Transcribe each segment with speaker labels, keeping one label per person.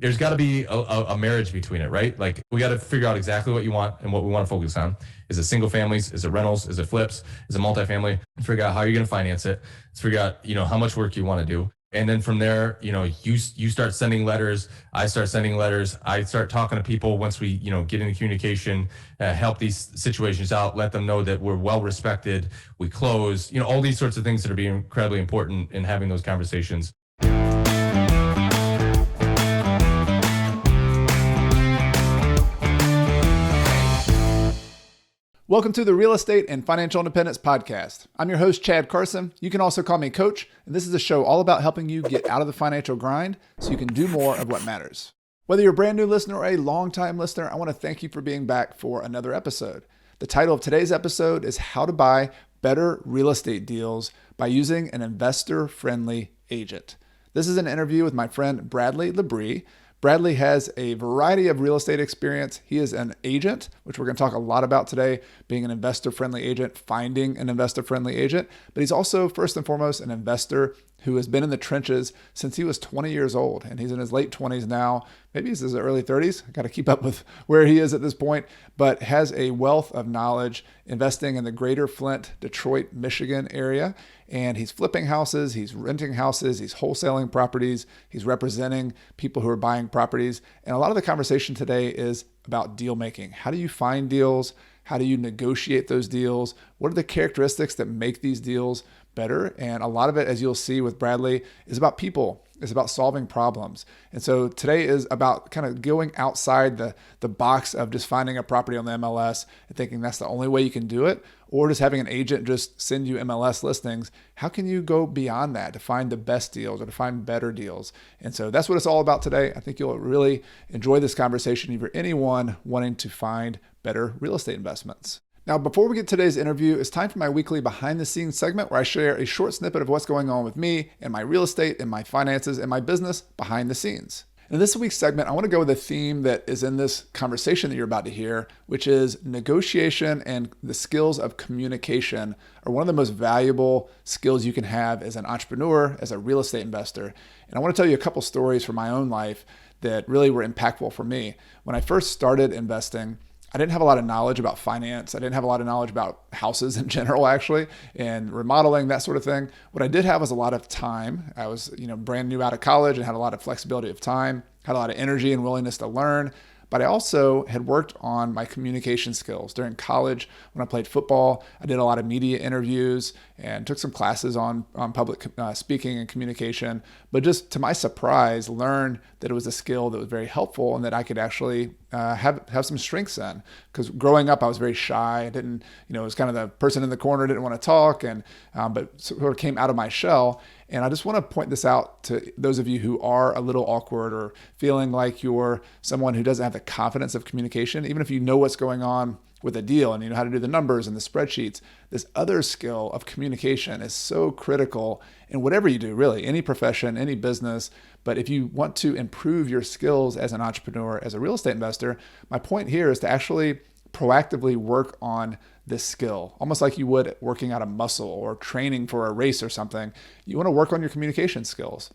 Speaker 1: there's got to be a marriage between it, right? Like we got to figure out exactly what you want and what we want to focus on. Is it single families? Is it rentals? Is it flips? Is it multifamily? Figure out how you're going to finance it. Let's figure out, how much work you want to do. And then from there, you start sending letters. I start sending letters. I start talking to people once we, get into communication, help these situations out, let them know that we're well respected. We close, all these sorts of things that are being incredibly important in having those conversations.
Speaker 2: Welcome to the Real Estate and Financial Independence Podcast. I'm your host, Chad Carson. You can also call me Coach, and this is a show all about helping you get out of the financial grind so you can do more of what matters. Whether you're a brand new listener or a long-time listener, I want to thank you for being back for another episode. The title of today's episode is How to Buy Better Real Estate Deals by Using an Investor-Friendly Agent. This is an interview with my friend Bradley LaBrie. Bradley has a variety of real estate experience. He is an agent, which we're going to talk a lot about today, being an investor-friendly agent, finding an investor-friendly agent. But he's also, first and foremost, an investor who has been in the trenches since he was 20 years old. And he's in his late 20s now. Maybe he's in his early 30s. I got to keep up with where he is at this point, but has a wealth of knowledge investing in the greater Flint, Detroit, Michigan area. And he's flipping houses, he's renting houses, he's wholesaling properties, he's representing people who are buying properties. And a lot of the conversation today is about deal making. How do you find deals? How do you negotiate those deals? What are the characteristics that make these deals better? And a lot of it, as you'll see with Bradley, is about people. It's about solving problems. And so today is about kind of going outside the box of just finding a property on the MLS and thinking that's the only way you can do it, or just having an agent just send you MLS listings. How can you go beyond that to find the best deals or to find better deals? And so that's what it's all about today. I think you'll really enjoy this conversation if you're anyone wanting to find better real estate investments. Now, before we get to today's interview, it's time for my weekly behind the scenes segment where I share a short snippet of what's going on with me and my real estate and my finances and my business behind the scenes. In this week's segment, I want to go with a theme that is in this conversation that you're about to hear, which is negotiation and the skills of communication are one of the most valuable skills you can have as an entrepreneur, as a real estate investor. And I want to tell you a couple stories from my own life that really were impactful for me. When I first started investing, I didn't have a lot of knowledge about finance. I didn't have a lot of knowledge about houses in general, actually, and remodeling, that sort of thing. What I did have was a lot of time. I was, brand new out of college and had a lot of flexibility of time, had a lot of energy and willingness to learn. But I also had worked on my communication skills. During college, when I played football, I did a lot of media interviews and took some classes on public speaking and communication. But just to my surprise, learned that it was a skill that was very helpful and that I could actually have some strengths in. Because growing up, I was very shy. I didn't, was kind of the person in the corner, didn't want to talk, and but sort of came out of my shell. And I just want to point this out to those of you who are a little awkward or feeling like you're someone who doesn't have the confidence of communication, even if you know what's going on with a deal and you know how to do the numbers and the spreadsheets. This other skill of communication is so critical in whatever you do, really, any profession, any business. But if you want to improve your skills as an entrepreneur, as a real estate investor, my point here is to actually proactively work on this skill, almost like you would working out a muscle or training for a race or something. You want to work on your communication skills.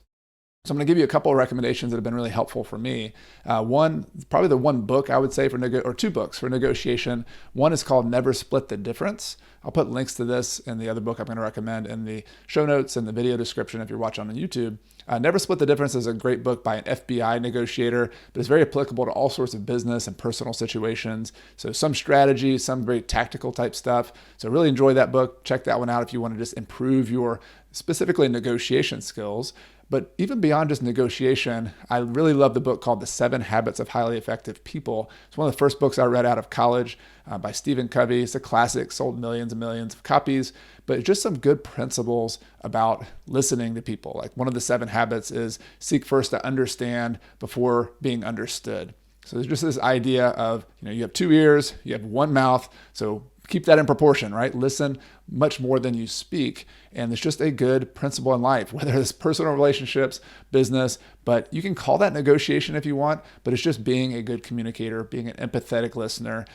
Speaker 2: So I'm going to give you a couple of recommendations that have been really helpful for me. One, probably the one book I would say or two books for negotiation. One is called Never Split the Difference. I'll put links to this and the other book I'm going to recommend in the show notes and the video description if you're watching on YouTube. Never Split the Difference is a great book by an FBI negotiator, but it's very applicable to all sorts of business and personal situations. So some strategy, some very tactical type stuff. So really enjoy that book. Check that one out if you want to just improve your specifically negotiation skills. But even beyond just negotiation, I really love the book called The 7 Habits of Highly Effective People. It's one of the first books I read out of college by Stephen Covey. It's a classic, sold millions and millions of copies, but just some good principles about listening to people. Like one of the 7 habits is seek first to understand before being understood. So there's just this idea of, you have 2 ears, you have 1 mouth, so keep that in proportion, right? Listen much more than you speak. And it's just a good principle in life, whether it's personal relationships, business, but you can call that negotiation if you want, but it's just being a good communicator, being an empathetic listener,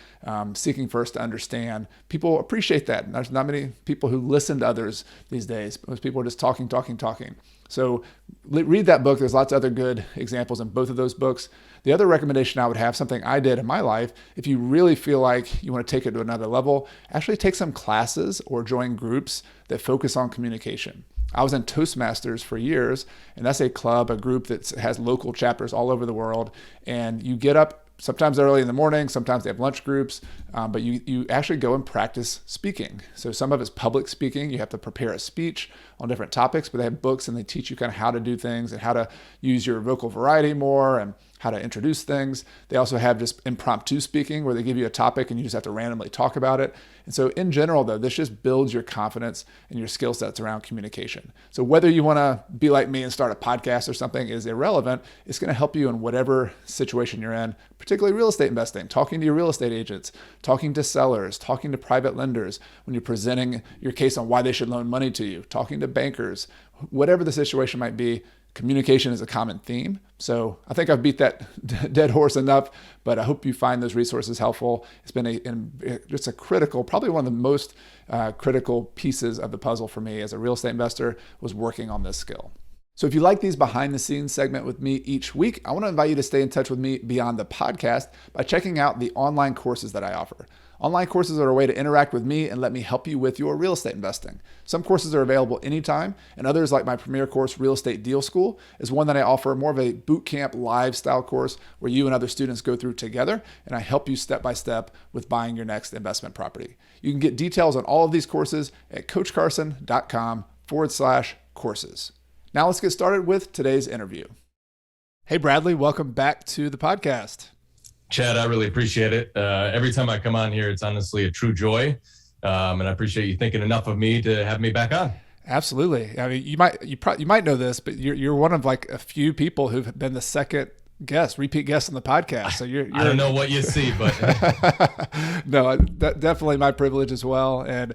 Speaker 2: seeking first to understand. People appreciate that. There's not many people who listen to others these days. Most people are just talking. So read that book. There's lots of other good examples in both of those books. The other recommendation I would have, something I did in my life, if you really feel like you want to take it to another level, actually take some classes or join groups that focus on communication. I was in Toastmasters for years, and that's a club, a group that has local chapters all over the world. And you get up sometimes early in the morning, sometimes they have lunch groups, but you actually go and practice speaking. So some of it's public speaking. You have to prepare a speech on different topics, but they have books and they teach you kind of how to do things and how to use your vocal variety more and how to introduce things. They also have just impromptu speaking where they give you a topic and you just have to randomly talk about it. And so in general, though, this just builds your confidence and your skill sets around communication. So whether you want to be like me and start a podcast or something is irrelevant. It's going to help you in whatever situation you're in, particularly real estate investing, talking to your real estate agents, talking to sellers, talking to private lenders when you're presenting your case on why they should loan money to you, talking to bankers, whatever the situation might be. Communication is a common theme. So I think I've beat that dead horse enough, but I hope you find those resources helpful. It's been just a critical, probably one of the most critical pieces of the puzzle for me as a real estate investor was working on this skill. So if you like these behind the scenes segment with me each week, I want to invite you to stay in touch with me beyond the podcast by checking out the online courses that I offer. Online courses are a way to interact with me and let me help you with your real estate investing. Some courses are available anytime, and others, like my premier course, Real Estate Deal School, is one that I offer more of a boot camp live style course where you and other students go through together, and I help you step by step with buying your next investment property. You can get details on all of these courses at coachcarson.com/courses. Now let's get started with today's interview. Hey, Bradley, welcome back to the podcast.
Speaker 1: Chad, I really appreciate it. Every time I come on here, it's honestly a true joy. And I appreciate you thinking enough of me to have me back on.
Speaker 2: Absolutely. I mean, you might know this, but you're one of like a few people who've been the second repeat guest on the podcast. So you're
Speaker 1: I don't know what you see, but
Speaker 2: no, definitely my privilege as well. And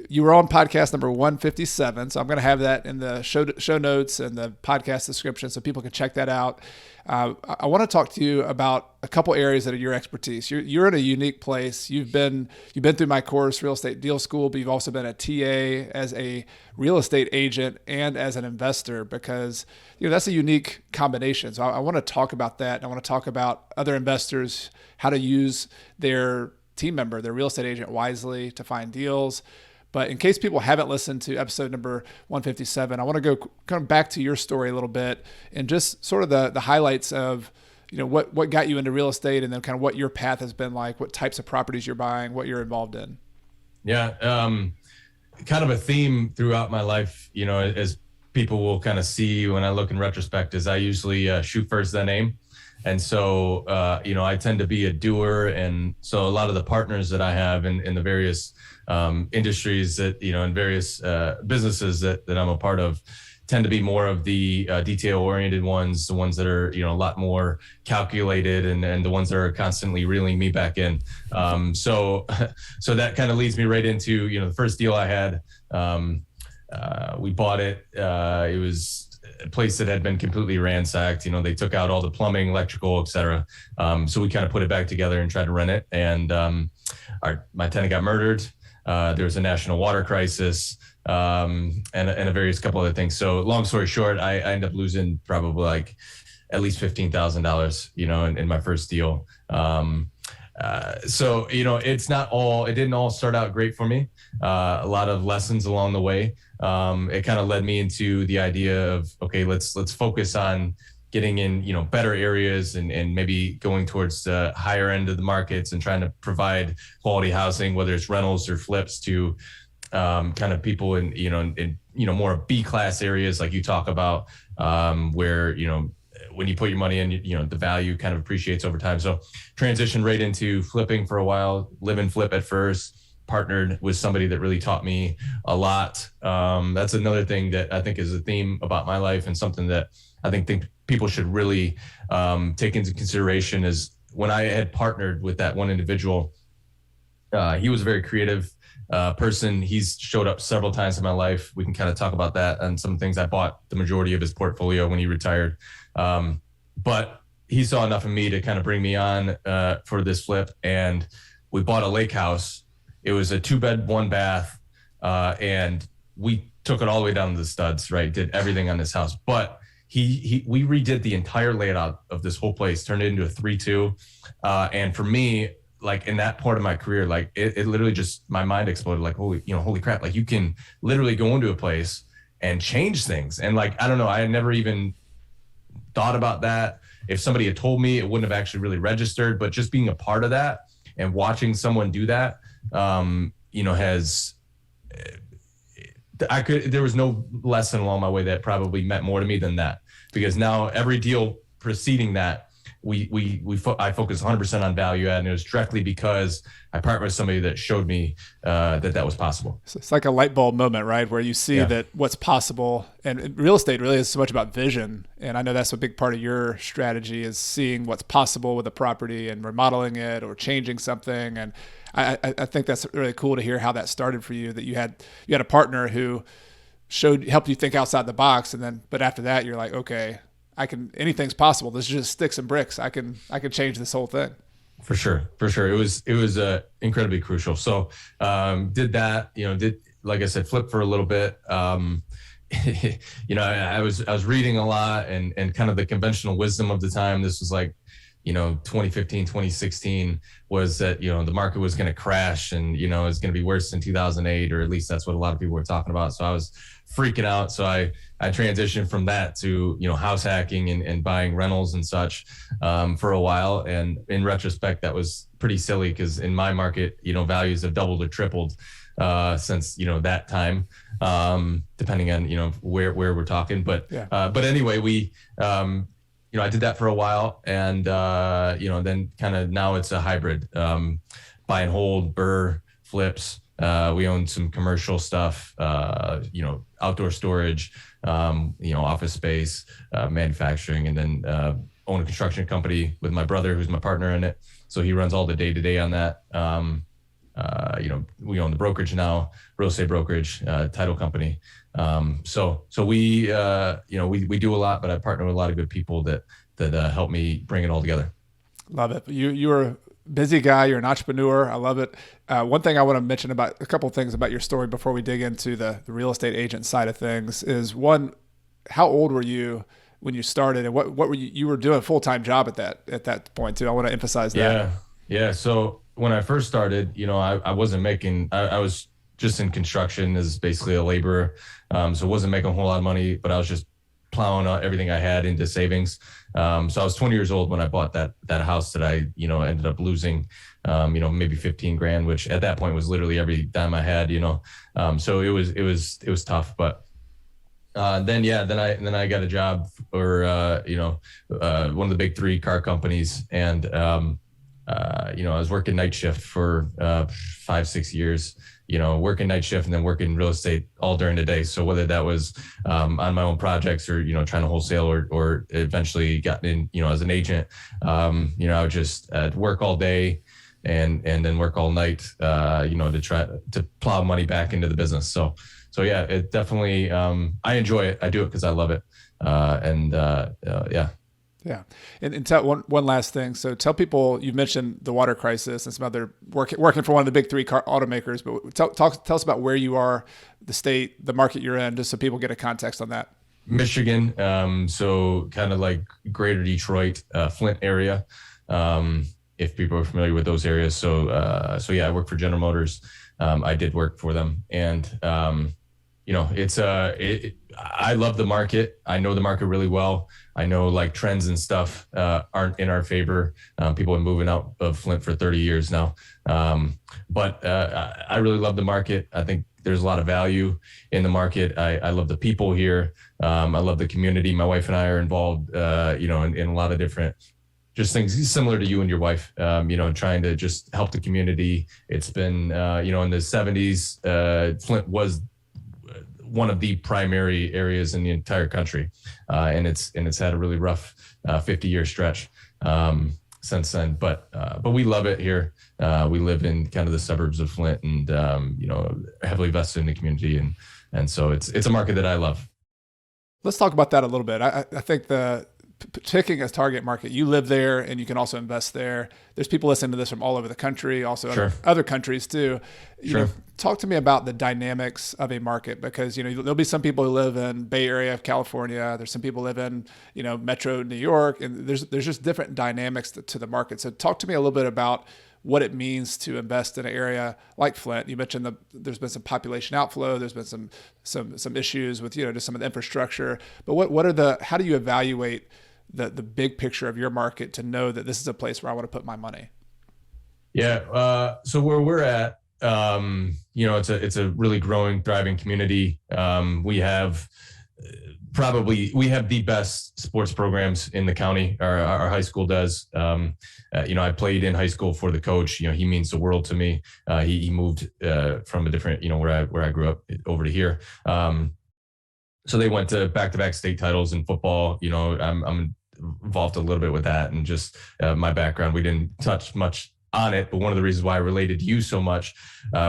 Speaker 2: you were on podcast number 157. So I'm going to have that in the show notes and the podcast description so people can check that out. I want to talk to you about a couple areas that are your expertise. You're in a unique place. You've been through my course, Real Estate Deal School, but you've also been a TA as a real estate agent and as an investor because that's a unique combination. So I want to talk about that. I want to talk about other investors, how to use their team member, their real estate agent wisely to find deals. But in case people haven't listened to episode number 157, I want to go kind of back to your story a little bit and just sort of the highlights of, what got you into real estate and then kind of what your path has been like, what types of properties you're buying, what you're involved in.
Speaker 1: Yeah. Kind of a theme throughout my life, as people will kind of see when I look in retrospect is I usually shoot first, then aim. And so, I tend to be a doer. And so a lot of the partners that I have in the various industries that, in various businesses that I'm a part of tend to be more of the detail-oriented ones, the ones that are, a lot more calculated and the ones that are constantly reeling me back in. So that kind of leads me right into, the first deal I had. We bought it. It was a place that had been completely ransacked. They took out all the plumbing, electrical, et cetera. So we kind of put it back together and tried to rent it. And my tenant got murdered. There was a national water crisis and a various couple other things. So long story short, I ended up losing probably like at least $15,000, in my first deal. So, it didn't all start out great for me. A lot of lessons along the way. It kind of led me into the idea of, okay, let's focus on getting in, better areas and maybe going towards the higher end of the markets and trying to provide quality housing, whether it's rentals or flips to kind of people in more B-class areas like you talk about, where, when you put your money in, the value kind of appreciates over time. So transitioned right into flipping for a while, live and flip at first, partnered with somebody that really taught me a lot. That's another thing that I think is a theme about my life and something that I think people should really take into consideration is when I had partnered with that one individual, he was a very creative person. He's showed up several times in my life. We can kind of talk about that and some things. I bought the majority of his portfolio when he retired. But he saw enough in me to kind of bring me on for this flip. And we bought a lake house. It was a 2-bed, 1-bath. And we took it all the way down to the studs, right? Did everything on this house. But we redid the entire layout of this whole place, turned it into a 3-2. And for me, like in that part of my career, like it literally just, my mind exploded, like, holy crap. Like you can literally go into a place and change things. And like, I don't know, I had never even thought about that. If somebody had told me, it wouldn't have actually really registered, but just being a part of that and watching someone do that, there was no lesson along my way that probably meant more to me than that, because now every deal preceding that, I focus 100% on value add, and it was directly because I partnered with somebody that showed me that was possible.
Speaker 2: So it's like a light bulb moment, right? Where you see that what's possible, and real estate really is so much about vision. And I know that's a big part of your strategy, is seeing what's possible with a property and remodeling it or changing something. And I think that's really cool to hear how that started for you, that you had a partner who helped you think outside the box. But after that, you're like, okay, anything's possible. This is just sticks and bricks. I can change this whole thing.
Speaker 1: For sure. It was incredibly crucial. So, did that, like I said, flip for a little bit. I was reading a lot and kind of the conventional wisdom of the time. This was like, 2015, 2016 was that, the market was going to crash and, it was going to be worse than 2008, or at least that's what a lot of people were talking about. So I was freaking out. So I transitioned from that to, house hacking and buying rentals and such for a while. And in retrospect, that was pretty silly, because in my market, values have doubled or tripled since, that time, depending on, where we're talking. But anyway, I did that for a while, and then kind of now it's a hybrid, buy and hold, BRRRR, flips. We own some commercial stuff, outdoor storage, office space, manufacturing, and then own a construction company with my brother, who's my partner in it. So he runs all the day-to-day on that. We own the brokerage now, real estate brokerage, title company. So we do a lot, but I partner with a lot of good people that help me bring it all together.
Speaker 2: Love it. You're a busy guy. You're an entrepreneur. I love it. One thing I want to mention about a couple of things about your story before we dig into the real estate agent side of things is, one, how old were you when you started, and what were you were doing a full-time job at that point too? I want to emphasize that.
Speaker 1: Yeah. So when I first started, I wasn't making, I was just in construction as basically a laborer. So wasn't making a whole lot of money, but I was just plowing everything I had into savings. So I was 20 years old when I bought that house that I, ended up losing, maybe 15 grand, which at that point was literally every dime I had, so it was tough, but then I got a job for, one of the big 3 car companies. And, I was working night shift for 5-6 years, working night shift and then working real estate all during the day. So whether that was on my own projects or, trying to wholesale or eventually gotten in, as an agent, I would just work all day and then work all night, to try to plow money back into the business. So yeah, it definitely, I enjoy it. I do it because I love it.
Speaker 2: Yeah. And tell one last thing. So tell people, you've mentioned the water crisis and some other working for one of the big 3 car automakers, but tell us about where you are, the state, the market you're in, just so people get a context on that.
Speaker 1: Michigan. So kind of like greater Detroit, Flint area. If people are familiar with those areas. So yeah, I work for General Motors. I did work for them, and I love the market. I know the market really well. I know like trends and stuff aren't in our favor. People have been moving out of Flint for 30 years now. But I really love the market. I think there's a lot of value in the market. I love the people here. I love the community. My wife and I are involved, in a lot of different just things similar to you and your wife, trying to just help the community. It's been, in the 70s, Flint was one of the primary areas in the entire country. And it's had a really rough 50-year stretch since then. But we love it here. We live in kind of the suburbs of Flint and, heavily vested in the community. And so it's a market that I love.
Speaker 2: Let's talk about that a little bit. I think the picking a target market, you live there and you can also invest there. There's people listening to this from all over the country, also other countries too. You know, talk to me about the dynamics of a market, because, you know, there'll be some people who live in Bay Area of California. There's some people who live in, you know, Metro New York, and there's just different dynamics to the market. So talk to me a little bit about what it means to invest in an area like Flint. You mentioned there's been some population outflow. There's been some issues with, you know, just some of the infrastructure. But how do you evaluate the big picture of your market to know that this is a place where I want to put my money?
Speaker 1: Yeah. So where we're at, you know, it's a really growing, thriving community. We have the best sports programs in the county. Our high school does. You know, I played in high school for the coach. You know, he means the world to me. He moved from a different, you know, where I grew up over to here. So they went to back-to-back state titles in football. You know, I'm involved a little bit with that, and just my background. We didn't touch much on it, but one of the reasons why I related to you so much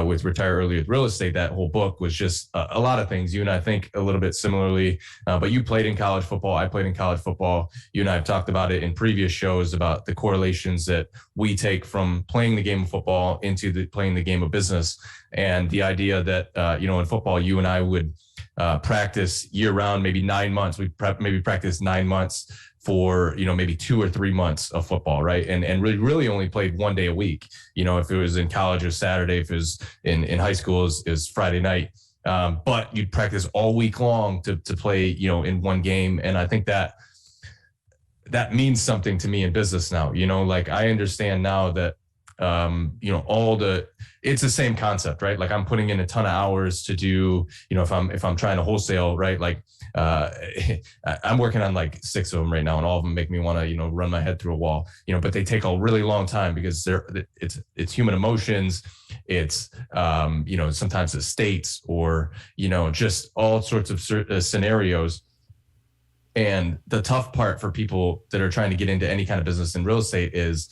Speaker 1: with Retire Early with Real Estate, that whole book was just a lot of things. You and I think a little bit similarly, but you played in college football. I played in college football. You and I have talked about it in previous shows about the correlations that we take from playing the game of football into playing the game of business, and the idea that, you know, in football, you and I would practice year round, maybe 9 months. We'd maybe practice 9 months for, you know, maybe 2 or 3 months of football, right? And really only played 1 day a week. You know, if it was in college, it was Saturday. If it was in high school, it was Friday night. But you'd practice all week long to play, you know, in one game. And I think that means something to me in business now. You know, like, I understand now that, you know, it's the same concept, right? Like, I'm putting in a ton of hours to do, you know, if I'm trying to wholesale, right? Like, I'm working on like 6 of them right now, and all of them make me want to, you know, run my head through a wall, you know, but they take a really long time because it's human emotions. It's, you know, sometimes it's states, or, you know, just all sorts of scenarios. And the tough part for people that are trying to get into any kind of business in real estate is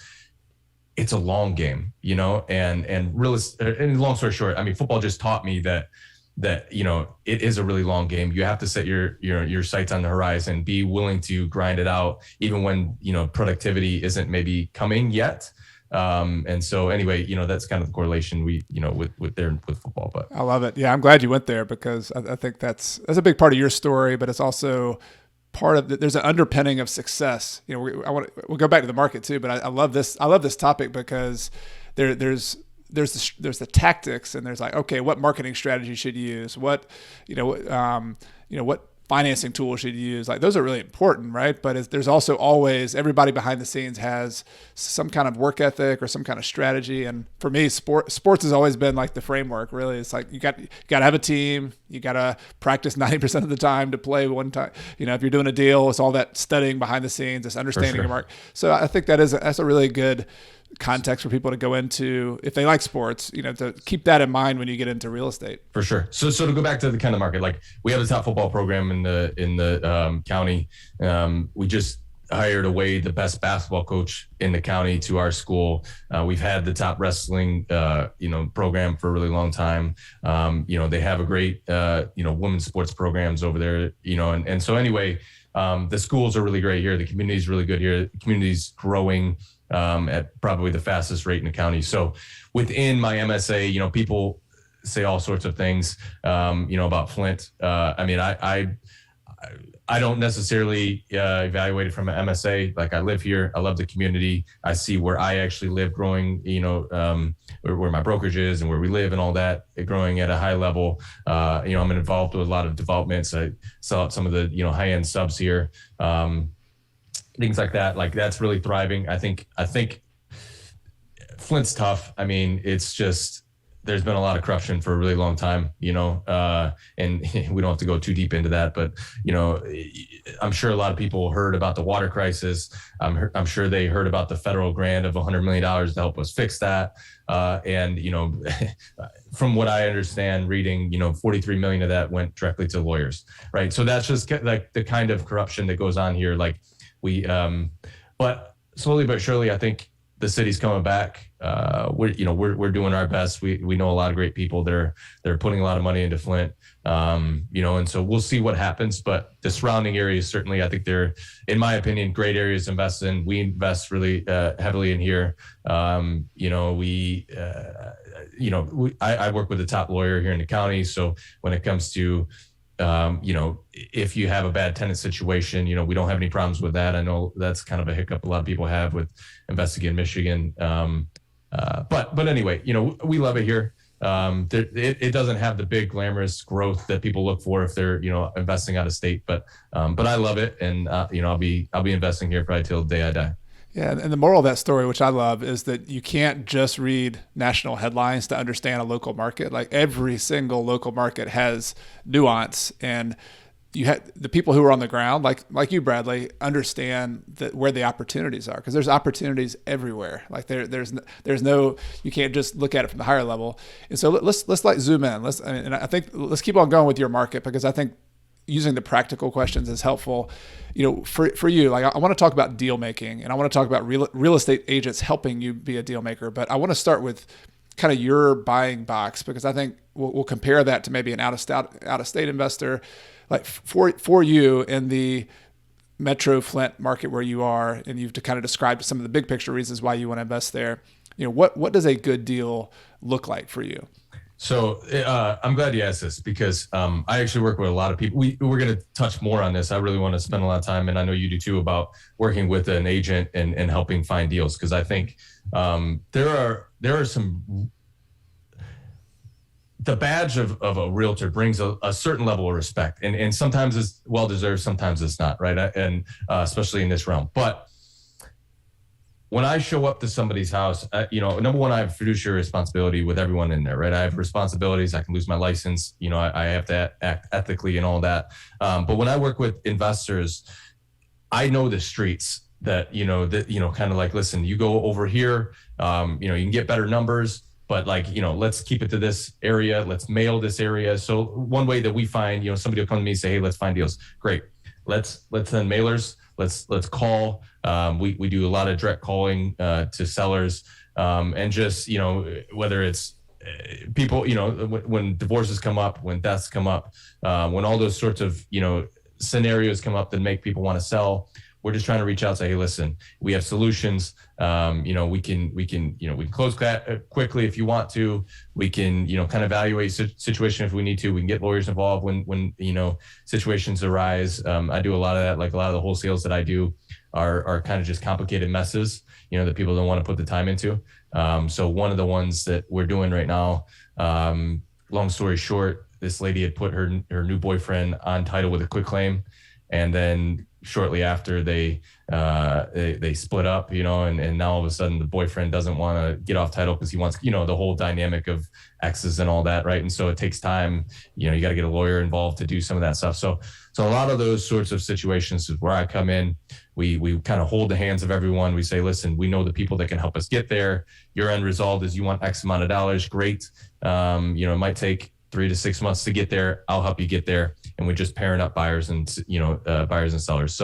Speaker 1: it's a long game, you know, and long story short, I mean, football just taught me that, you know, it is a really long game. You have to set your sights on the horizon, be willing to grind it out, even when, you know, productivity isn't maybe coming yet. And so anyway, you know, that's kind of the correlation with football. But
Speaker 2: I love it. Yeah. I'm glad you went there, because I think that's a big part of your story, but it's also part of there's an underpinning of success. You know, we'll go back to the market too, but I love this topic, because there's the tactics, and there's like, okay, what marketing strategy should you use? What financing tool should you use? Like, those are really important, right? But there's also always, everybody behind the scenes has some kind of work ethic or some kind of strategy. And for me, sports has always been like the framework, really. It's like, you got to have a team. You got to practice 90% of the time to play one time. You know, if you're doing a deal, it's all that studying behind the scenes, this understanding your market. So I think that's a really good context for people to go into if they like sports, you know, to keep that in mind when you get into real estate.
Speaker 1: For sure. So to go back to the kind of market, like, we have a top football program in the county. We just hired away the best basketball coach in the county to our school. We've had the top wrestling, you know, program for a really long time. You know, they have a great, you know, women's sports programs over there, you know, and so anyway, the schools are really great here. The community is really good here. The community's growing at probably the fastest rate in the county. So within my MSA, you know, people say all sorts of things, you know, about Flint. I mean, I don't necessarily evaluate it from an MSA. Like, I live here. I love the community. I see where I actually live growing, you know, where my brokerage is and where we live and all that, growing at a high level. You know, I'm involved with a lot of developments. I sell out some of the, you know, high-end subs here. Things like that. Like, that's really thriving. I think Flint's tough. I mean, it's just, there's been a lot of corruption for a really long time, you know, and we don't have to go too deep into that, but, you know, I'm sure a lot of people heard about the water crisis. I'm sure they heard about the federal grant of $100 million to help us fix that. And, you know, from what I understand reading, you know, 43 million of that went directly to lawyers, right? So that's just like the kind of corruption that goes on here. Like, but slowly but surely, I think the city's coming back. We're doing our best. We know a lot of great people. They're putting a lot of money into Flint. And so we'll see what happens. But the surrounding areas, certainly, I think they're, in my opinion, great areas to invest in. We invest really heavily in here. I work with the top lawyer here in the county. So when it comes to if you have a bad tenant situation, we don't have any problems with that. I know that's kind of a hiccup a lot of people have with investing in Michigan. But anyway, we love it here. It doesn't have the big glamorous growth that people look for if they're, investing out of state, but I love it. And, I'll be investing here probably till the day I die.
Speaker 2: Yeah, and the moral of that story, which I love, is that you can't just read national headlines to understand a local market. Like every single local market has nuance, and you have the people who are on the ground, like you, Bradley, understand that where the opportunities are, because there's opportunities everywhere. Like there's no, you can't just look at it from the higher level. And so let's like zoom in. Let's keep on going with your market, because I think using the practical questions is helpful. For you, like I want to talk about deal making, and I want to talk about real estate agents helping you be a deal maker. But I want to start with kind of your buying box, because I think we'll compare that to maybe an out of state investor. Like for you in the Metro Flint market where you are, and you've kind of described some of the big picture reasons why you want to invest there. What does a good deal look like for you?
Speaker 1: So I'm glad you asked this, because I actually work with a lot of people. We're going to touch more on this. I really want to spend a lot of time, and I know you do too, about working with an agent and helping find deals, because I think there are some. The badge of a realtor brings a certain level of respect, and sometimes it's well deserved, sometimes it's not, right? And especially in this realm, but. When I show up to somebody's house, number one, I have fiduciary responsibility with everyone in there, right? I have responsibilities. I can lose my license. I have to act ethically and all that. But when I work with investors, I know the streets that, kind of like, listen, you go over here, you can get better numbers, but let's keep it to this area. Let's mail this area. So one way that we find, somebody will come to me and say, hey, let's find deals. Great. Let's send mailers. Let's call. We do a lot of direct calling to sellers, and just whether it's people, when divorces come up, when deaths come up, when all those sorts of scenarios come up that make people want to sell. We're just trying to reach out and say, hey, listen, we have solutions. We can close quickly if you want to. We can, kind of evaluate situation if we need to. We can get lawyers involved when situations arise. I do a lot of that. Like a lot of the wholesales that I do are kind of just complicated messes, that people don't want to put the time into. So one of the ones that we're doing right now, long story short, this lady had put her new boyfriend on title with a quitclaim, and then shortly after they split up, and now all of a sudden the boyfriend doesn't want to get off title because he wants, the whole dynamic of exes and all that. Right. And so it takes time, you got to get a lawyer involved to do some of that stuff. So a lot of those sorts of situations is where I come in. We kind of hold the hands of everyone. We say, listen, we know the people that can help us get there. Your end result is you want X amount of dollars. Great. It might take 3 to 6 months to get there. I'll help you get there. And we're just pairing up buyers and sellers.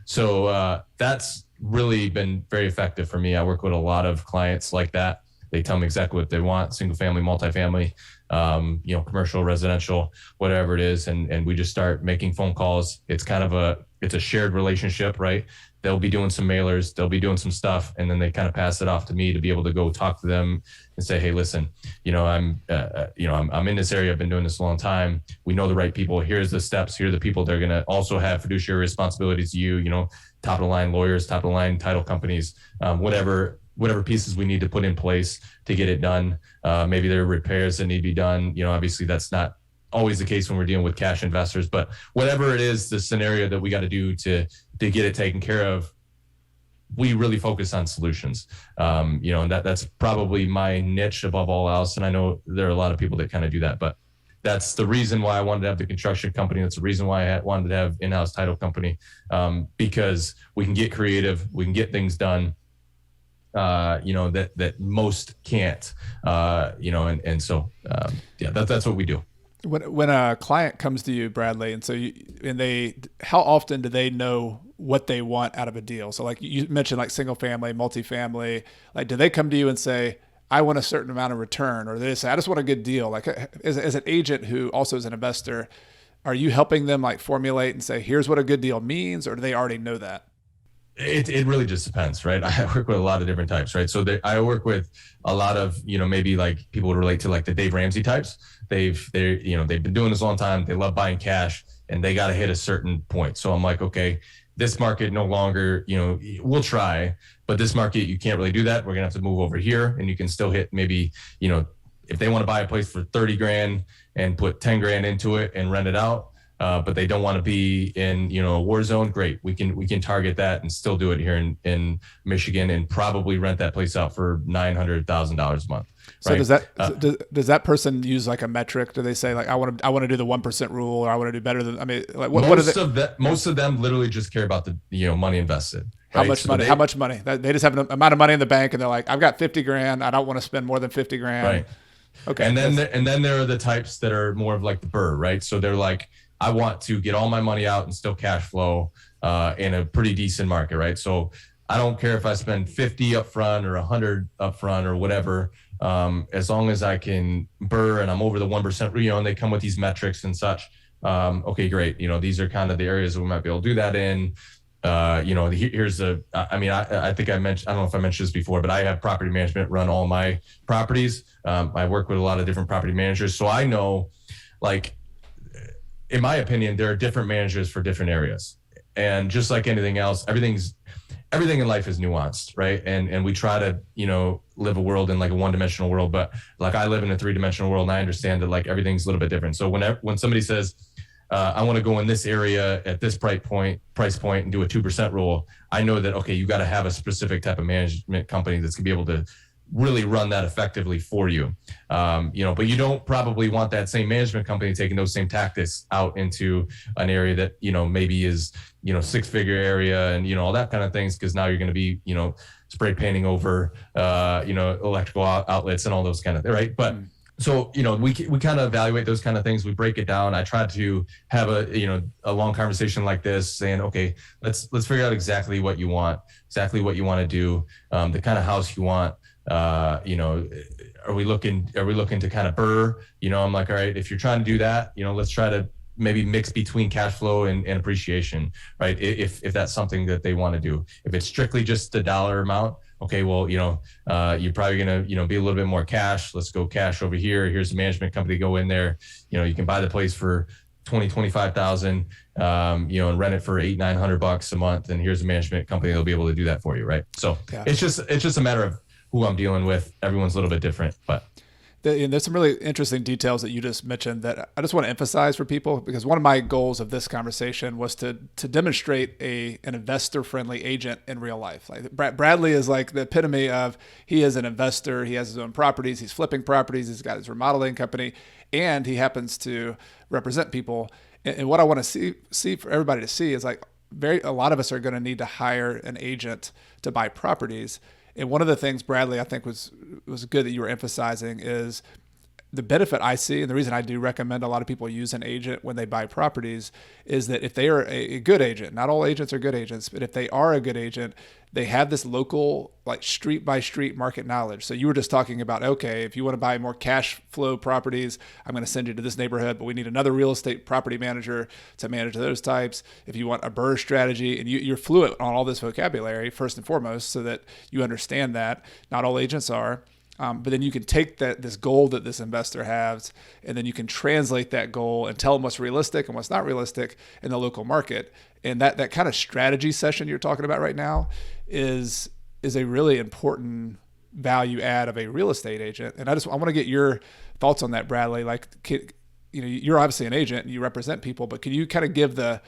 Speaker 1: So that's really been very effective for me. I work with a lot of clients like that. They tell me exactly what they want: single family, multifamily, commercial, residential, whatever it is. And we just start making phone calls. It's kind of a shared relationship, right? They'll be doing some mailers, they'll be doing some stuff, and then they kind of pass it off to me to be able to go talk to them and say, hey, listen, I'm in this area. I've been doing this a long time. We know the right people. Here's the steps. Here are the people that are going to also have fiduciary responsibilities to you, top of the line lawyers, top of the line title companies, whatever pieces we need to put in place to get it done. Maybe there are repairs that need to be done. Obviously that's not always the case when we're dealing with cash investors, but whatever it is, the scenario that we got to do to get it taken care of, we really focus on solutions. And that's probably my niche above all else. And I know there are a lot of people that kind of do that, but that's the reason why I wanted to have the construction company. That's the reason why I wanted to have in-house title company, because we can get creative, we can get things done, that most can't, so that's what we do.
Speaker 2: When a client comes to you, Bradley, and so how often do they know what they want out of a deal. So like you mentioned, like single family, multifamily, like, do they come to you and say, I want a certain amount of return, or they say, I just want a good deal? Like as an agent who also is an investor, are you helping them like formulate and say, here's what a good deal means, or do they already know that?
Speaker 1: It really just depends, right? I work with a lot of different types, right? So I work with a lot of, maybe like people would relate to like the Dave Ramsey types. They've been doing this a long time. They love buying cash and they got to hit a certain point. So I'm like, okay, this market no longer, we'll try, but this market, you can't really do that. We're going to have to move over here, and you can still hit maybe, if they want to buy a place for 30 grand and put 10 grand into it and rent it out, but they don't want to be in, a war zone. Great. We can target that and still do it here in Michigan and probably rent that place out for $900,000 a month.
Speaker 2: So
Speaker 1: right?
Speaker 2: does that person use like a metric? Do they say like, I want to do the 1% rule, or I want to do better than, like
Speaker 1: most of them literally just care about the, money invested.
Speaker 2: How much money? How much money? They just have an amount of money in the bank, and they're like, I've got 50 grand. I don't want to spend more than 50 grand.
Speaker 1: Right.
Speaker 2: Okay.
Speaker 1: And then there are the types that are more of like the Burr, right? So they're like, I want to get all my money out and still cash flow in a pretty decent market, right? So I don't care if I spend 50 up front or 100 up front or whatever, as long as I can Burr and I'm over the 1%, and they come with these metrics and such. Okay, great. These are kind of the areas that we might be able to do that in. Here's I think I mentioned, I don't know if I mentioned this before, but I have property management run all my properties. I work with a lot of different property managers. So I know, like, in my opinion, there are different managers for different areas. And just like anything else, everything in life is nuanced, right? And we try to, live a world in like a one-dimensional world, but like I live in a three-dimensional world, and I understand that like everything's a little bit different. So when somebody says, I want to go in this area at this price point and do a 2% rule, I know that, okay, you got to have a specific type of management company that's gonna be able to really run that effectively for you. But you don't probably want that same management company taking those same tactics out into an area that, maybe is, 6-figure area and, all that kind of things. Cause now you're going to be, spray painting over, electrical outlets and all those kind of things. Right. But so, we kind of evaluate those kind of things. We break it down. I try to have a long conversation like this saying, okay, let's figure out exactly what you want to do, the kind of house you want. Are we looking to kind of Burr? I'm like, all right, if you're trying to do that, let's try to maybe mix between cash flow and appreciation, right? If that's something that they want to do. If it's strictly just the dollar amount, okay, well, you're probably gonna, be a little bit more cash. Let's go cash over here. Here's a management company, go in there. You can buy the place for 25,000, and rent it for $800-900 a month. And here's a management company that'll be able to do that for you, right? So yeah. It's just a matter of who I'm dealing with. Everyone's a little bit different, but
Speaker 2: there's some really interesting details that you just mentioned that I just want to emphasize for people, because one of my goals of this conversation was to demonstrate an investor-friendly agent in real life. Like Bradley is like the epitome of, he is an investor. He has his own properties. He's flipping properties. He's got his remodeling company, and he happens to represent people. And what I want to see for everybody to see is like a lot of us are going to need to hire an agent to buy properties. And one of the things, Bradley, I think was good that you were emphasizing is the benefit I see, and the reason I do recommend a lot of people use an agent when they buy properties, is that if they are a good agent, not all agents are good agents, but if they are a good agent, they have this local, like street by street market knowledge. So you were just talking about, okay, if you want to buy more cash flow properties, I'm going to send you to this neighborhood, but we need another real estate property manager to manage those types. If you want a Burr strategy, and you're fluent on all this vocabulary, first and foremost, so that you understand that. Not all agents are. But then you can take this goal that this investor has, and then you can translate that goal and tell them what's realistic and what's not realistic in the local market. And that kind of strategy session you're talking about right now is a really important value add of a real estate agent. And I want to get your thoughts on that, Bradley. Like, you're obviously an agent and you represent people, but can you kind of give the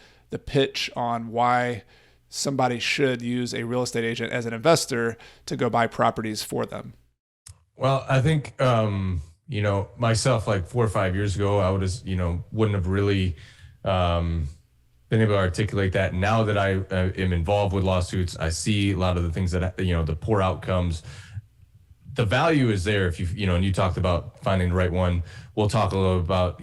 Speaker 2: pitch on why somebody should use a real estate agent as an investor to go buy properties for them?
Speaker 1: Well, I think, myself, like 4 or 5 years ago, I wouldn't have really been able to articulate that. Now that I am involved with lawsuits, I see a lot of the things that, the poor outcomes, the value is there if and you talked about finding the right one. We'll talk a little about,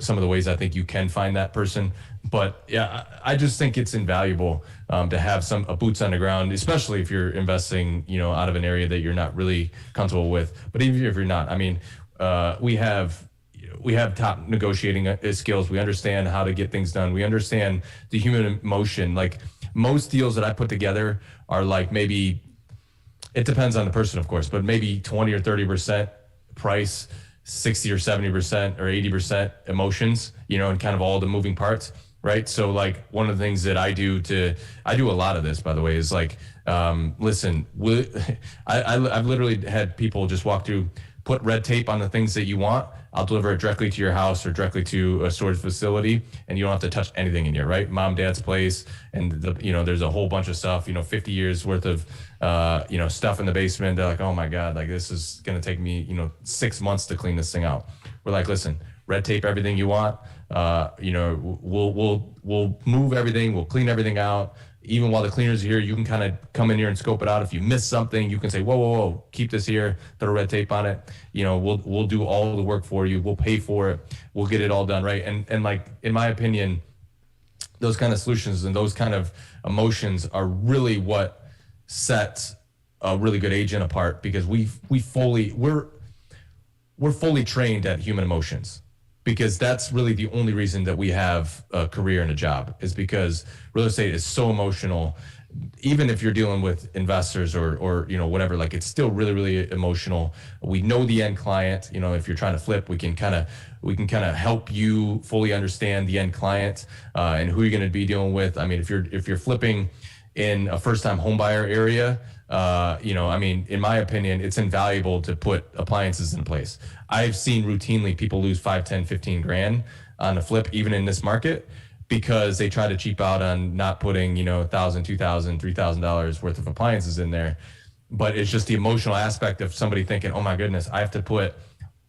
Speaker 1: some of the ways I think you can find that person. But yeah, I just think it's invaluable to have a boots on the ground, especially if you're investing, out of an area that you're not really comfortable with. But even if you're not, I mean, we have top negotiating skills. We understand how to get things done. We understand the human emotion. Like most deals that I put together are like maybe, it depends on the person, of course, but maybe 20 or 30% price, 60 or 70% or 80% emotions, and kind of all the moving parts, right? So like one of the things that I do a lot of this, by the way, is like, listen, I've literally had people just walk through, put red tape on the things that you want. I'll deliver it directly to your house or directly to a storage facility, and you don't have to touch anything in here, right? Mom, dad's place, and there's a whole bunch of stuff, 50 years worth of, stuff in the basement. They're like, oh my God, like this is gonna take me, 6 months to clean this thing out. We're like, listen, red tape everything you want. We'll move everything, we'll clean everything out. Even while the cleaners are here, you can kind of come in here and scope it out. If you miss something, you can say, whoa, keep this here, throw red tape on it. We'll do all the work for you. We'll pay for it. We'll get it all done, right? And like, in my opinion, those kind of solutions and those kind of emotions are really what sets a really good agent apart, because we're fully trained at human emotions. Because that's really the only reason that we have a career and a job, is because real estate is so emotional. Even if you're dealing with investors or whatever, like it's still really, really emotional. We know the end client. If you're trying to flip, we can kind of help you fully understand the end client and who you're going to be dealing with. I mean, if you're flipping in a first-time homebuyer area, in my opinion, it's invaluable to put appliances in place. I've seen routinely people lose 5, 10, 15 grand on a flip, even in this market, because they try to cheap out on not putting, $1,000, $2,000, $3,000 worth of appliances in there. But it's just the emotional aspect of somebody thinking, oh my goodness, I have to put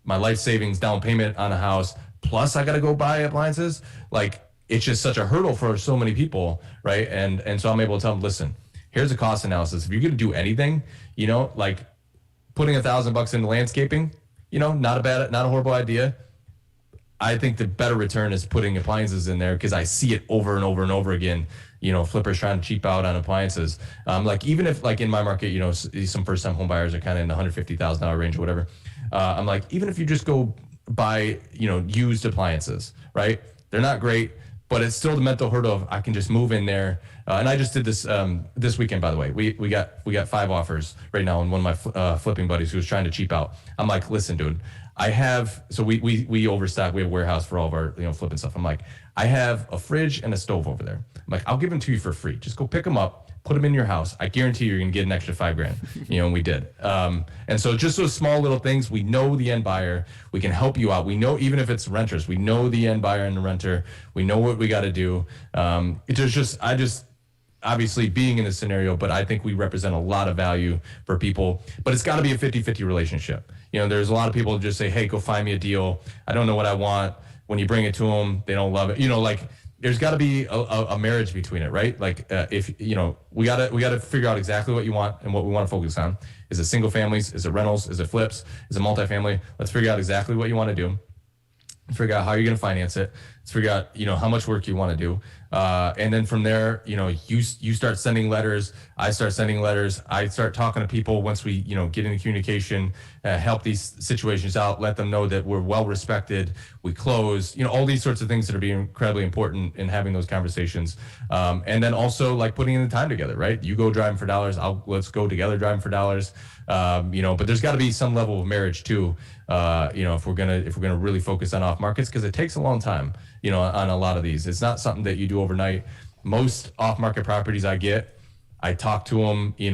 Speaker 1: my life savings down payment on a house, plus I got to go buy appliances. Like, it's just such a hurdle for so many people, right? And so I'm able to tell them, listen, here's a cost analysis. If you're going to do anything, like putting $1,000 into landscaping, not a horrible idea. I think the better return is putting appliances in there, because I see it over and over and over again. Flippers trying to cheap out on appliances. Like even if like in my market, some first time home buyers are kind of in the $150,000 range or whatever. I'm like, even if you just go buy, used appliances, right? They're not great, but it's still the mental hurdle of I can just move in there. And I just did this this weekend, by the way. We got 5 offers right now, and one of my flipping buddies who was trying to cheap out. I'm like, listen, dude, we overstock. We have a warehouse for all of our flipping stuff. I'm like, I have a fridge and a stove over there. I'm like, I'll give them to you for free. Just go pick them up, put them in your house. I guarantee you're gonna get an extra $5 grand. And we did. And so just those small little things. We know the end buyer. We can help you out. We know, even if it's renters, we know the end buyer and the renter. We know what we got to do. Obviously being in this scenario, but I think we represent a lot of value for people. But it's got to be a 50-50 relationship. There's a lot of people who just say, hey, go find me a deal. I don't know what I want. When you bring it to them, they don't love it. Like there's got to be a marriage between it, right? Like if we got to figure out exactly what you want and what we want to focus on. Is it single families? Is it rentals? Is it flips? Is it multifamily? Let's figure out exactly what you want to do. Figure out how you're going to finance it. Let's figure out, how much work you want to do. And then from there, you start sending letters. I start sending letters. I start talking to people once we, get into communication, help these situations out, let them know that we're well respected. We close, all these sorts of things that are being incredibly important in having those conversations. And then also like putting in the time together, right? You go driving for dollars. Let's go together driving for dollars. But there's got to be some level of marriage too. If we're gonna really focus on off markets, because it takes a long time, on a lot of these. It's not something that you do overnight. Most off market properties I talk to them, I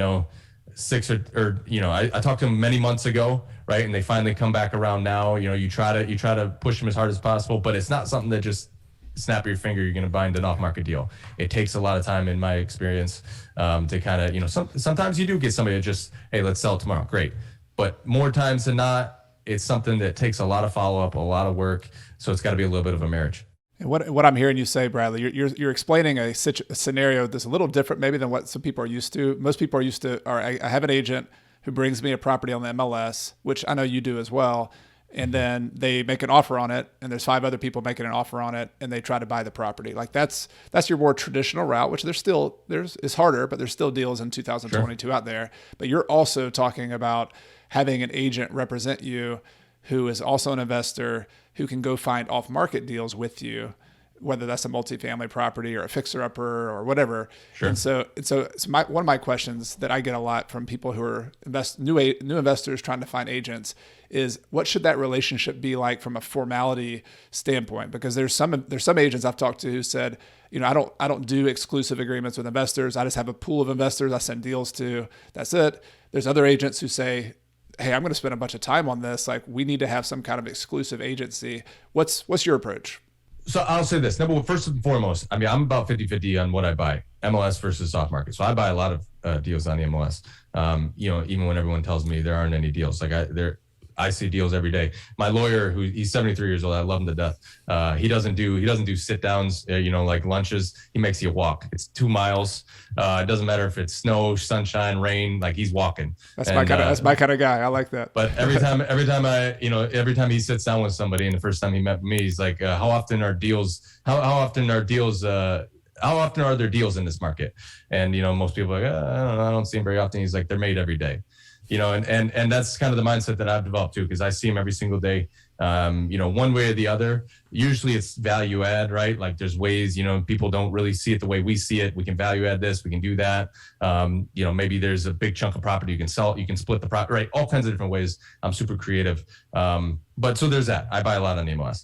Speaker 1: talked to them many months ago, right? And they finally come back around now. You try to push them as hard as possible, but it's not something that just snap your finger, you're going to find an off market deal. It takes a lot of time, in my experience, to kind of, sometimes you do get somebody that just, hey, let's sell it tomorrow. Great. But more times than not, it's something that takes a lot of follow-up, a lot of work. So it's got to be a little bit of a marriage.
Speaker 2: And what I'm hearing you say, Bradley, you're explaining a scenario that's a little different maybe than what some people are used to. Most people are used to, I have an agent who brings me a property on the MLS, which I know you do as well. And then they make an offer on it, and there's 5 other people making an offer on it, and they try to buy the property. Like that's your more traditional route, which it's harder, but there's still deals in 2022 out there. But you're also talking about having an agent represent you who is also an investor who can go find off-market deals with you, whether that's a multifamily property or a fixer-upper or whatever.
Speaker 1: Sure.
Speaker 2: And so one of my questions that I get a lot from people who are new investors trying to find agents is, what should that relationship be like from a formality standpoint? Because there's some agents I've talked to who said, I don't do exclusive agreements with investors. I just have a pool of investors I send deals to. That's it. There's other agents who say, hey, I'm going to spend a bunch of time on this. Like, we need to have some kind of exclusive agency. What's your approach?
Speaker 1: So I'll say this. Number one, first and foremost, I mean, I'm about 50-50 on what I buy, MLS versus off market. So I buy a lot of deals on the MLS. Even when everyone tells me there aren't any deals, like I see deals every day. My lawyer, he's 73 years old, I love him to death. He doesn't do sit downs, like lunches. He makes you walk. It's 2 miles. It doesn't matter if it's snow, sunshine, rain. Like, he's walking. That's
Speaker 2: my kind of guy. I like that.
Speaker 1: But every time he sits down with somebody, and the first time he met me, he's like, how often are there deals in this market? And most people are like, I don't see them very often. He's like, they're made every day. And that's kind of the mindset that I've developed too, because I see them every single day, one way or the other. Usually it's value add, right? Like, there's ways, people don't really see it the way we see it. We can value add this, we can do that. Maybe there's a big chunk of property you can sell, you can split the property, right? All kinds of different ways. I'm super creative. But so there's that. I buy a lot on the MLS.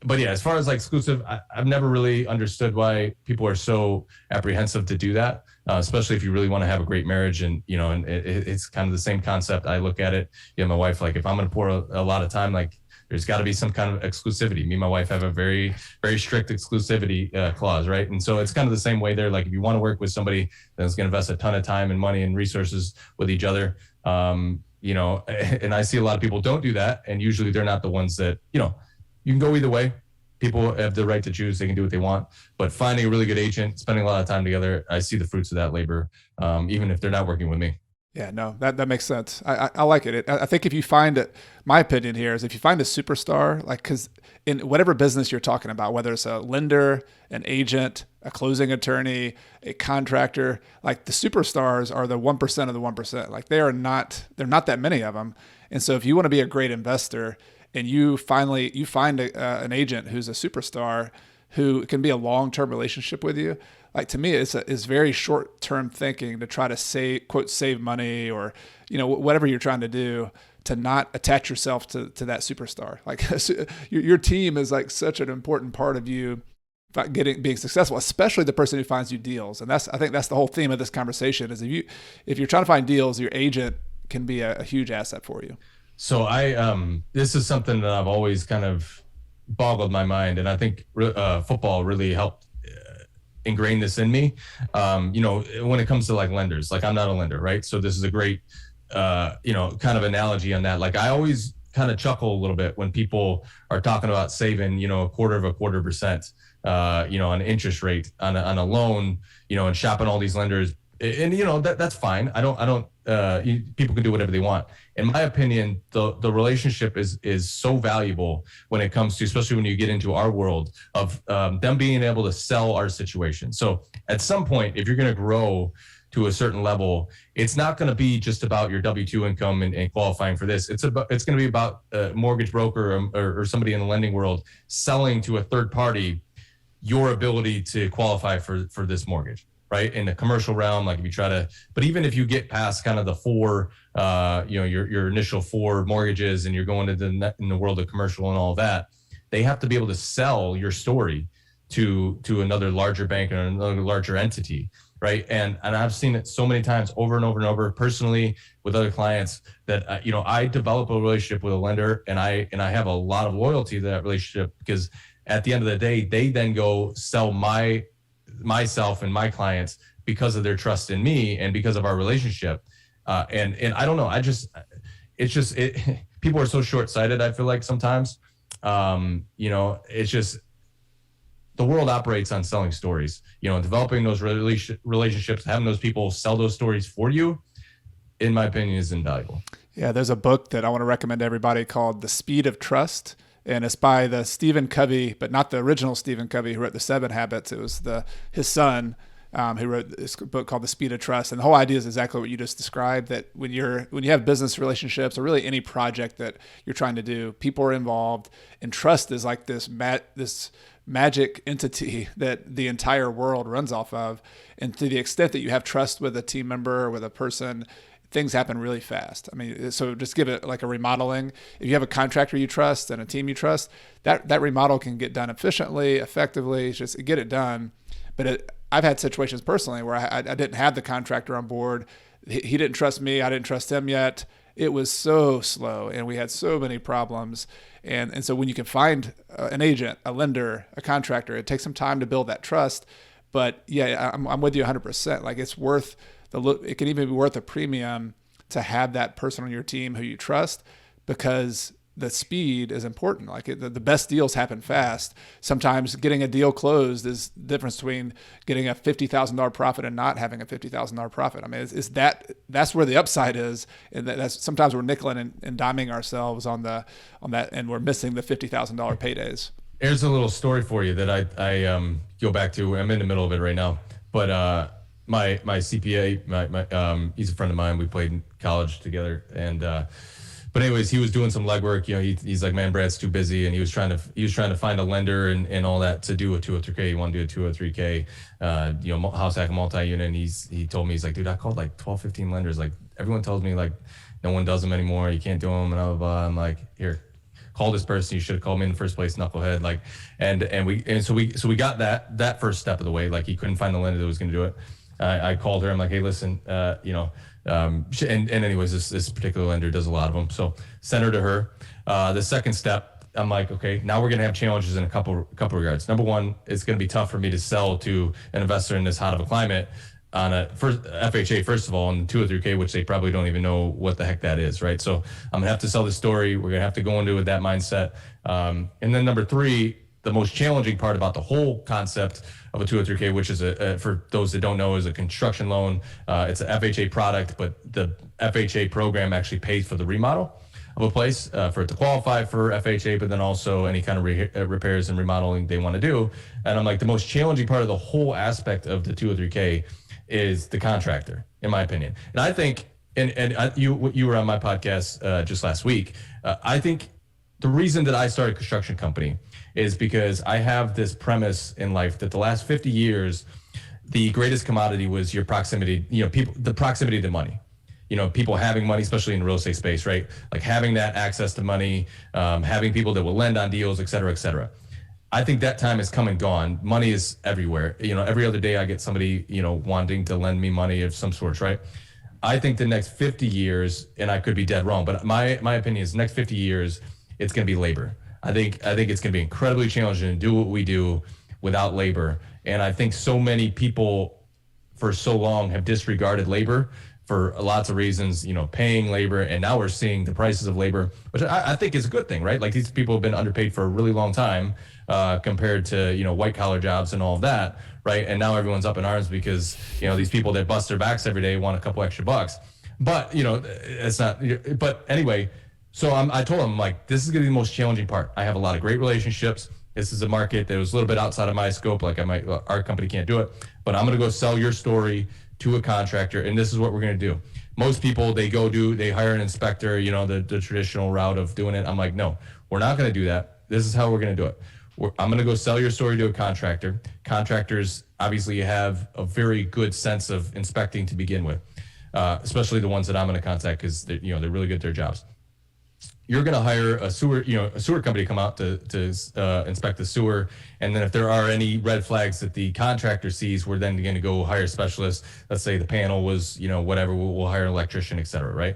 Speaker 1: But yeah, as far as like exclusive, I've never really understood why people are so apprehensive to do that, especially if you really want to have a great marriage. And, it's kind of the same concept. I look at it, my wife, like, if I'm going to pour a lot of time, like, there's got to be some kind of exclusivity. Me and my wife have a very, very strict exclusivity clause, right? And so it's kind of the same way there. Like, if you want to work with somebody that's going to invest a ton of time and money and resources with each other, and I see a lot of people don't do that. And usually they're not the ones that, you can go either way. People have the right to choose. They can do what they want. But finding a really good agent, spending a lot of time together, I see the fruits of that labor, even if they're not working with me.
Speaker 2: Yeah, no, that makes sense. I like it. I think if you find it, my opinion here is, if you find a superstar, like, because in whatever business you're talking about, whether it's a lender, an agent, a closing attorney, a contractor, like, the superstars are the 1% of the 1%. Like, they're not that many of them. And so if you want to be a great investor, and you find an agent who's a superstar who can be a long-term relationship with you, like, to me, it's very short-term thinking to try to save money, or, whatever you're trying to do, to not attach yourself to that superstar. Like, your team is like such an important part of you being successful, especially the person who finds you deals. And I think that's the whole theme of this conversation, is if you're trying to find deals, your agent can be a huge asset for you.
Speaker 1: So this is something that I've always kind of boggled my mind, and I think football really helped ingrain this in me. When it comes to like lenders, like, I'm not a lender, right? So this is a great, kind of analogy on that. Like, I always kind of chuckle a little bit when people are talking about saving, 0.25%, on interest rate on a loan, and shopping all these lenders. And that's fine. People can do whatever they want. In my opinion, the relationship is so valuable when it comes to, especially when you get into our world of them being able to sell our situation. So at some point, if you're going to grow to a certain level, it's not going to be just about your W-2 income and qualifying for this. It's going to be about a mortgage broker or somebody in the lending world selling to a third party your ability to qualify for this mortgage. Right? In the commercial realm, like, if you try to, but even if you get past kind of the 4, your initial 4 mortgages, and you're going to in the world of commercial and all that, they have to be able to sell your story to another larger bank or another larger entity. Right. And I've seen it so many times over and over and over personally with other clients that, I develop a relationship with a lender, and I have a lot of loyalty to that relationship, because at the end of the day, they then go sell myself and my clients because of their trust in me and because of our relationship. And I don't know, people are so short-sighted. I feel like sometimes, it's just, the world operates on selling stories, developing those relationships, having those people sell those stories for you. in my opinion, is invaluable.
Speaker 2: Yeah, there's a book that I want to recommend to everybody called The Speed of Trust. And it's by the Stephen Covey, but not the original Stephen Covey who wrote the 7 Habits. It was his son who wrote this book called The Speed of Trust. And the whole idea is exactly what you just described, that when you have business relationships or really any project that you're trying to do, people are involved, and trust is like this magic entity that the entire world runs off of. And to the extent that you have trust with a team member or with a person, things happen really fast. I mean, so just give it like a remodeling. If you have a contractor you trust and a team you trust, that remodel can get done efficiently, effectively, just get it done. But I've had situations personally where I didn't have the contractor on board. He didn't trust me. I didn't trust him yet. It was so slow and we had so many problems. And so when you can find an agent, a lender, a contractor, it takes some time to build that trust. But yeah, I'm with you 100%. Like it can even be worth a premium to have that person on your team who you trust, because the speed is important. Like the best deals happen fast. Sometimes getting a deal closed is the difference between getting a $50,000 profit and not having a $50,000 profit. I mean, that's where the upside is. And that's sometimes we're nickeling and diming ourselves on that, and we're missing the $50,000 paydays.
Speaker 1: Here's a little story for you that I go back to. I'm in the middle of it right now, but my CPA, he's a friend of mine. We played in college together, and but anyways, he was doing some legwork. You know, he's like, man, Brad's too busy, and he was trying to find a lender and all that to do a 203K. He wanted to do a 203K, house hack multi-unit. And he told me, he's like, dude, I called like 12, 15 lenders. Like everyone tells me like no one does them anymore. You can't do them, and blah blah blah. I'm like, here, call this person. You should have called me in the first place, knucklehead. Like, and so we got that first step of the way. Like he couldn't find the lender that was going to do it. I called her. I'm like, hey, listen, and anyways, this particular lender does a lot of them. So send her to her. The second step, I'm like, okay, now we're going to have challenges in a couple regards. Number one, it's going to be tough for me to sell to an investor in this hot of a climate on a first FHA, first of all, and 203K, which they probably don't even know what the heck that is, right? So I'm gonna have to sell the story. We're gonna have to go into it with that mindset. And then number three, the most challenging part about the whole concept of a 203K, which is for those that don't know, is a construction loan. It's an FHA product, but the FHA program actually pays for the remodel of a place for it to qualify for FHA, but then also any kind of repairs and remodeling they want to do. And I'm like, the most challenging part of the whole aspect of the 203K is the contractor, in my opinion. And I think, you were on my podcast just last week. I think the reason that I started a construction company is because I have this premise in life that the last 50 years, the greatest commodity was your proximity, the proximity to money. People having money, especially in the real estate space, right? Like having that access to money, having people that will lend on deals, et cetera, et cetera. I think that time has come and gone. Money is everywhere. Every other day I get somebody, wanting to lend me money of some sort, right? I think the next 50 years, and I could be dead wrong, but my opinion is the next 50 years, it's going to be labor. I think it's going to be incredibly challenging to do what we do without labor. And I think so many people for so long have disregarded labor for lots of reasons, paying labor. And now we're seeing the prices of labor, which I think is a good thing, right? Like these people have been underpaid for a really long time compared to, white collar jobs and all of that, right? And now everyone's up in arms because, these people that bust their backs every day want a couple extra bucks. But, it's not, but anyway, so I told him, like, this is going to be the most challenging part. I have a lot of great relationships. This is a market that was a little bit outside of my scope. Like our company can't do it, but I'm going to go sell your story to a contractor. And this is what we're going to do. Most people, they hire an inspector, the traditional route of doing it. I'm like, no, we're not going to do that. This is how we're going to do it. I'm going to go sell your story to a contractor. Contractors obviously have a very good sense of inspecting to begin with, especially the ones that I'm going to contact because they're really good at their jobs. You're going to hire a sewer company to come out to inspect the sewer. And then if there are any red flags that the contractor sees, we're then going to go hire specialists. Let's say the panel was, whatever, we'll hire an electrician, et cetera, right?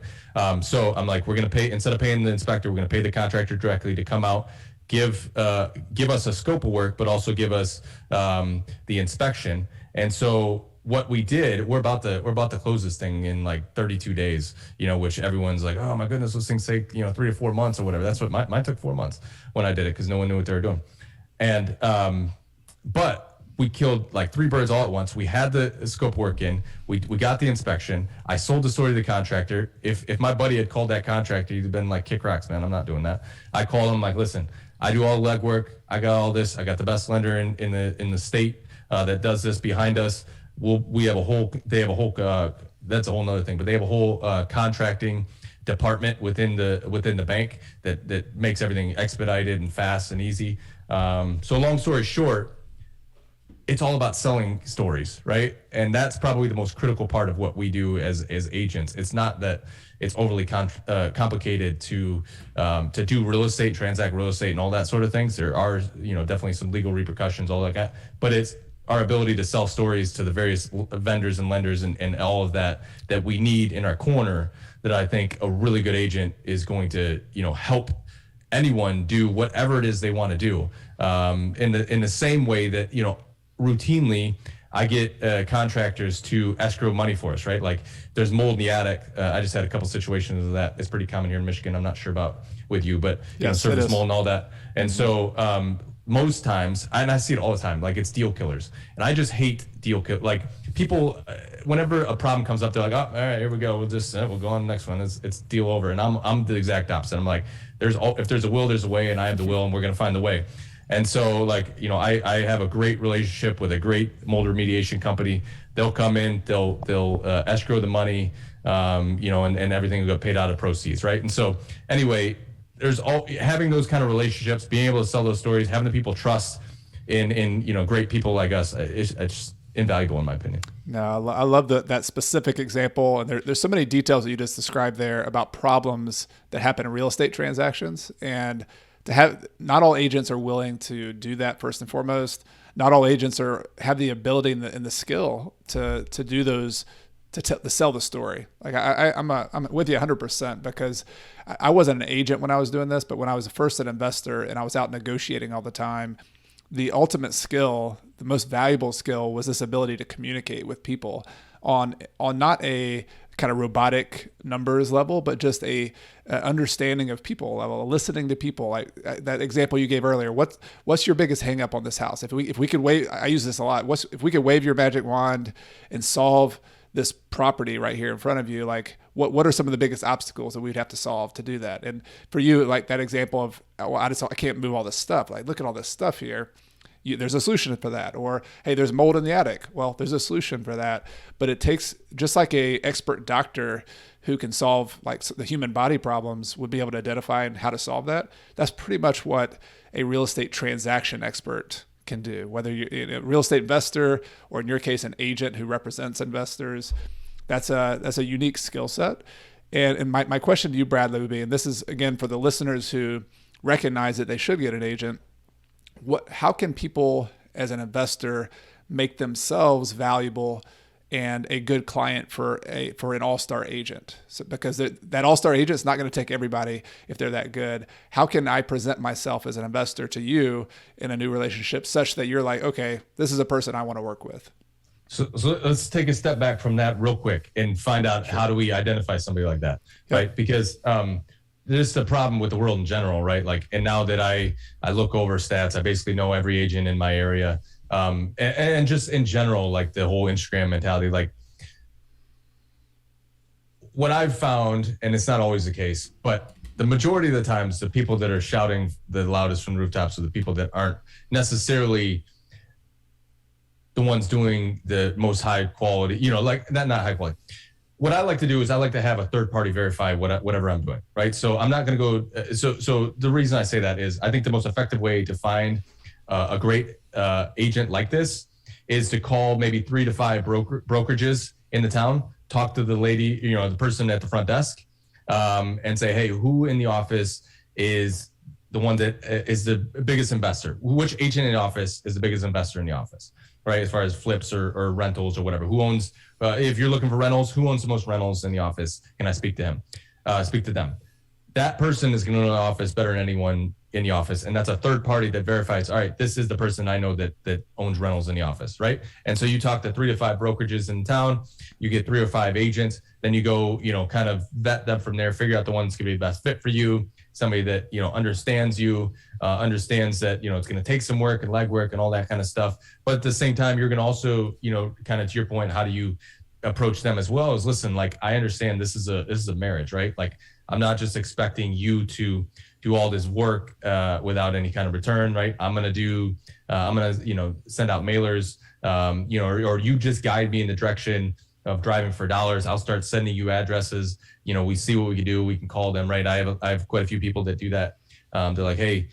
Speaker 1: So I'm like, we're going to pay, instead of paying the inspector, we're going to pay the contractor directly to come out, give us a scope of work, but also give us the inspection. And so what we did, we're about to close this thing in like 32 days, which everyone's like, oh my goodness, those things take, 3 to 4 months or whatever. That's what mine took 4 months when I did it because no one knew what they were doing. And, but we killed like 3 birds all at once. We had the scope work in. We got the inspection. I sold the story to the contractor. If my buddy had called that contractor, he'd been like, kick rocks, man. I'm not doing that. I called him like, listen, I do all the legwork. I got all this. I got the best lender in the state that does this behind us. They have a whole, that's a whole nother thing, but they have a whole contracting department within the bank that makes everything expedited and fast and easy. So long story short, it's all about selling stories, right? And that's probably the most critical part of what we do as agents. It's not that it's overly complicated to do real estate, transact real estate, and all that sort of things. There are, definitely some legal repercussions, all like that. But it's our ability to sell stories to the various vendors and lenders and all of that we need in our corner, that I think a really good agent is going to, help anyone do whatever it is they want to do. In the same way that, routinely I get contractors to escrow money for us, right? Like there's mold in the attic. I just had a couple situations of that. It's pretty common here in Michigan. I'm not sure about with you, but surface mold and all that. And so most times, and I see it all the time, like it's deal killers. And I just hate deal killers. Like people, whenever a problem comes up, they're like, oh, all right, here we go. We'll go on the next one. It's deal over. And I'm the exact opposite. I'm like, if there's a will, there's a way, and I have the will, and we're going to find the way. And so I have a great relationship with a great mold remediation company. They'll come in, they'll escrow the money, and everything will get paid out of proceeds, right? And so anyway, having those kind of relationships, being able to sell those stories, having the people trust in great people like us, it's invaluable in my opinion.
Speaker 2: No, I love that specific example. And there's so many details that you just described there about problems that happen in real estate transactions. And not all agents are willing to do that first and foremost. Not all agents have the ability and the skill to do those, to sell the story. Like I'm with you 100%, because I wasn't an agent when I was doing this, but when I was first an investor and I was out negotiating all the time, the ultimate skill, the most valuable skill, was this ability to communicate with people on not a kind of robotic numbers level, but just a understanding of people level, listening to people. Like that example you gave earlier, what's your biggest hang up on this house? If we could wave, I use this a lot. If we could wave your magic wand and solve this property right here in front of you, like what are some of the biggest obstacles that we'd have to solve to do that? And for you, like that example of, I can't move all this stuff. Like, look at all this stuff here. There's a solution for that. Or, hey, there's mold in the attic. Well, there's a solution for that. But it takes, just like a expert doctor who can solve like the human body problems would be able to identify and how to solve that. That's pretty much what a real estate transaction expert can do. Whether you're a real estate investor or, in your case, an agent who represents investors, that's a unique skill set. And my question to you, Bradley, would be, and this is again for the listeners who recognize that they should get an agent, how can people as an investor make themselves valuable and a good client for an all-star agent? So, because that all-star agent is not going to take everybody if they're that good. How can I present myself as an investor to you in a new relationship such that you're like, okay, this is a person I want to work with?
Speaker 1: So let's take a step back from that real quick and find out how do we identify somebody like that, right? Because this is the problem with the world in general, right? Like, and now that I look over stats, I basically know every agent in my area. And just in general, like the whole Instagram mentality, like what I've found, and it's not always the case, but the majority of the times, the people that are shouting the loudest from the rooftops are the people that aren't necessarily the ones doing the most high quality, like not high quality. What I like to do is I like to have a third party verify whatever I'm doing, right? So I'm not going to go. So the reason I say that is I think the most effective way to find a great agent like this is to call maybe 3 to 5 brokerages in the town, talk to the lady, the person at the front desk, and say, hey, who in the office is the one that is the biggest investor? Which agent in the office is the biggest investor in the office, right? As far as flips or rentals or whatever. Who owns, if you're looking for rentals, who owns the most rentals in the office? Can I speak to him? Speak to them. That person is going to know the office better than anyone in the office. And that's a third party that verifies, all right, this is the person I know that owns rentals in the office, right? And so you talk to 3 to 5 brokerages in town, you get 3 or 5 agents, then you go, kind of vet them from there, figure out the one that's going to be the best fit for you, somebody that, understands you, understands that, it's going to take some work and legwork and all that kind of stuff. But at the same time, you're going to also, kind of to your point, how do you approach them as well as, listen, like, I understand this is a marriage, right? Like, I'm not just expecting you to do all this work without any kind of return, right? I'm going to send out mailers, or you just guide me in the direction of driving for dollars. I'll start sending you addresses. We see what we can do. We can call them, right? I have quite a few people that do that. They're like, hey,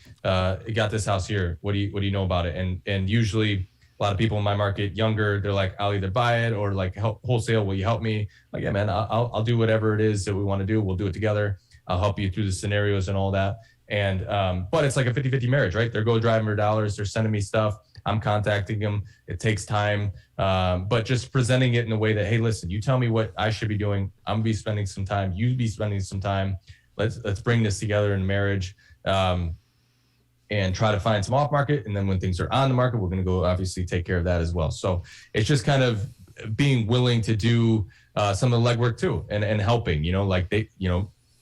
Speaker 1: you got this house here. What do you know about it? And usually a lot of people in my market, younger, they're like, I'll either buy it or like wholesale. Will you help me? Like, yeah, man, I'll do whatever it is that we want to do. We'll do it together. I'll help you through the scenarios and all that. And, but it's like a 50-50 marriage, right? They're go driving for dollars. They're sending me stuff. I'm contacting them. It takes time. But just presenting it in a way that, hey, listen, you tell me what I should be doing. I'm gonna be spending some time. You be spending some time. Let's bring this together in marriage. And try to find some off market. And then when things are on the market, we're going to go obviously take care of that as well. So it's just kind of being willing to do some of the legwork too, and helping, like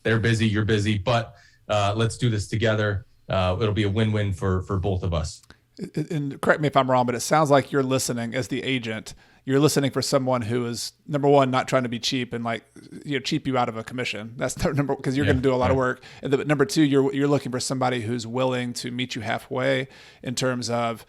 Speaker 1: they're busy, you're busy, but let's do this together. It'll be a win-win for both of us.
Speaker 2: And correct me if I'm wrong, but it sounds like you're listening as the agent. You're listening for someone who is, number one, not trying to be cheap and cheap you out of a commission. That's number, because you're going to do a lot of work. And number two, you're looking for somebody who's willing to meet you halfway in terms of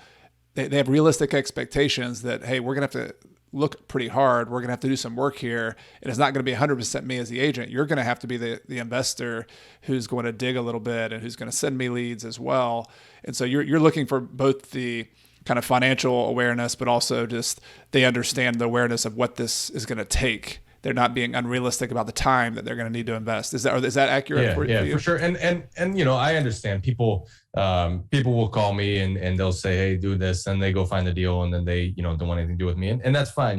Speaker 2: they have realistic expectations that, hey, we're going to have to look pretty hard. We're going to have to do some work here. And it's not going to be 100% me as the agent. You're going to have to be the investor who's going to dig a little bit and who's going to send me leads as well. And so you're looking for both the kind of financial awareness, but also just they understand the awareness of what this is going to take. They're not being unrealistic about the time that they're going to need to invest. Is that accurate?
Speaker 1: Yeah, for sure. And I understand people will call me and they'll say, hey, do this, and they go find the deal, and then they don't want anything to do with me, and that's fine.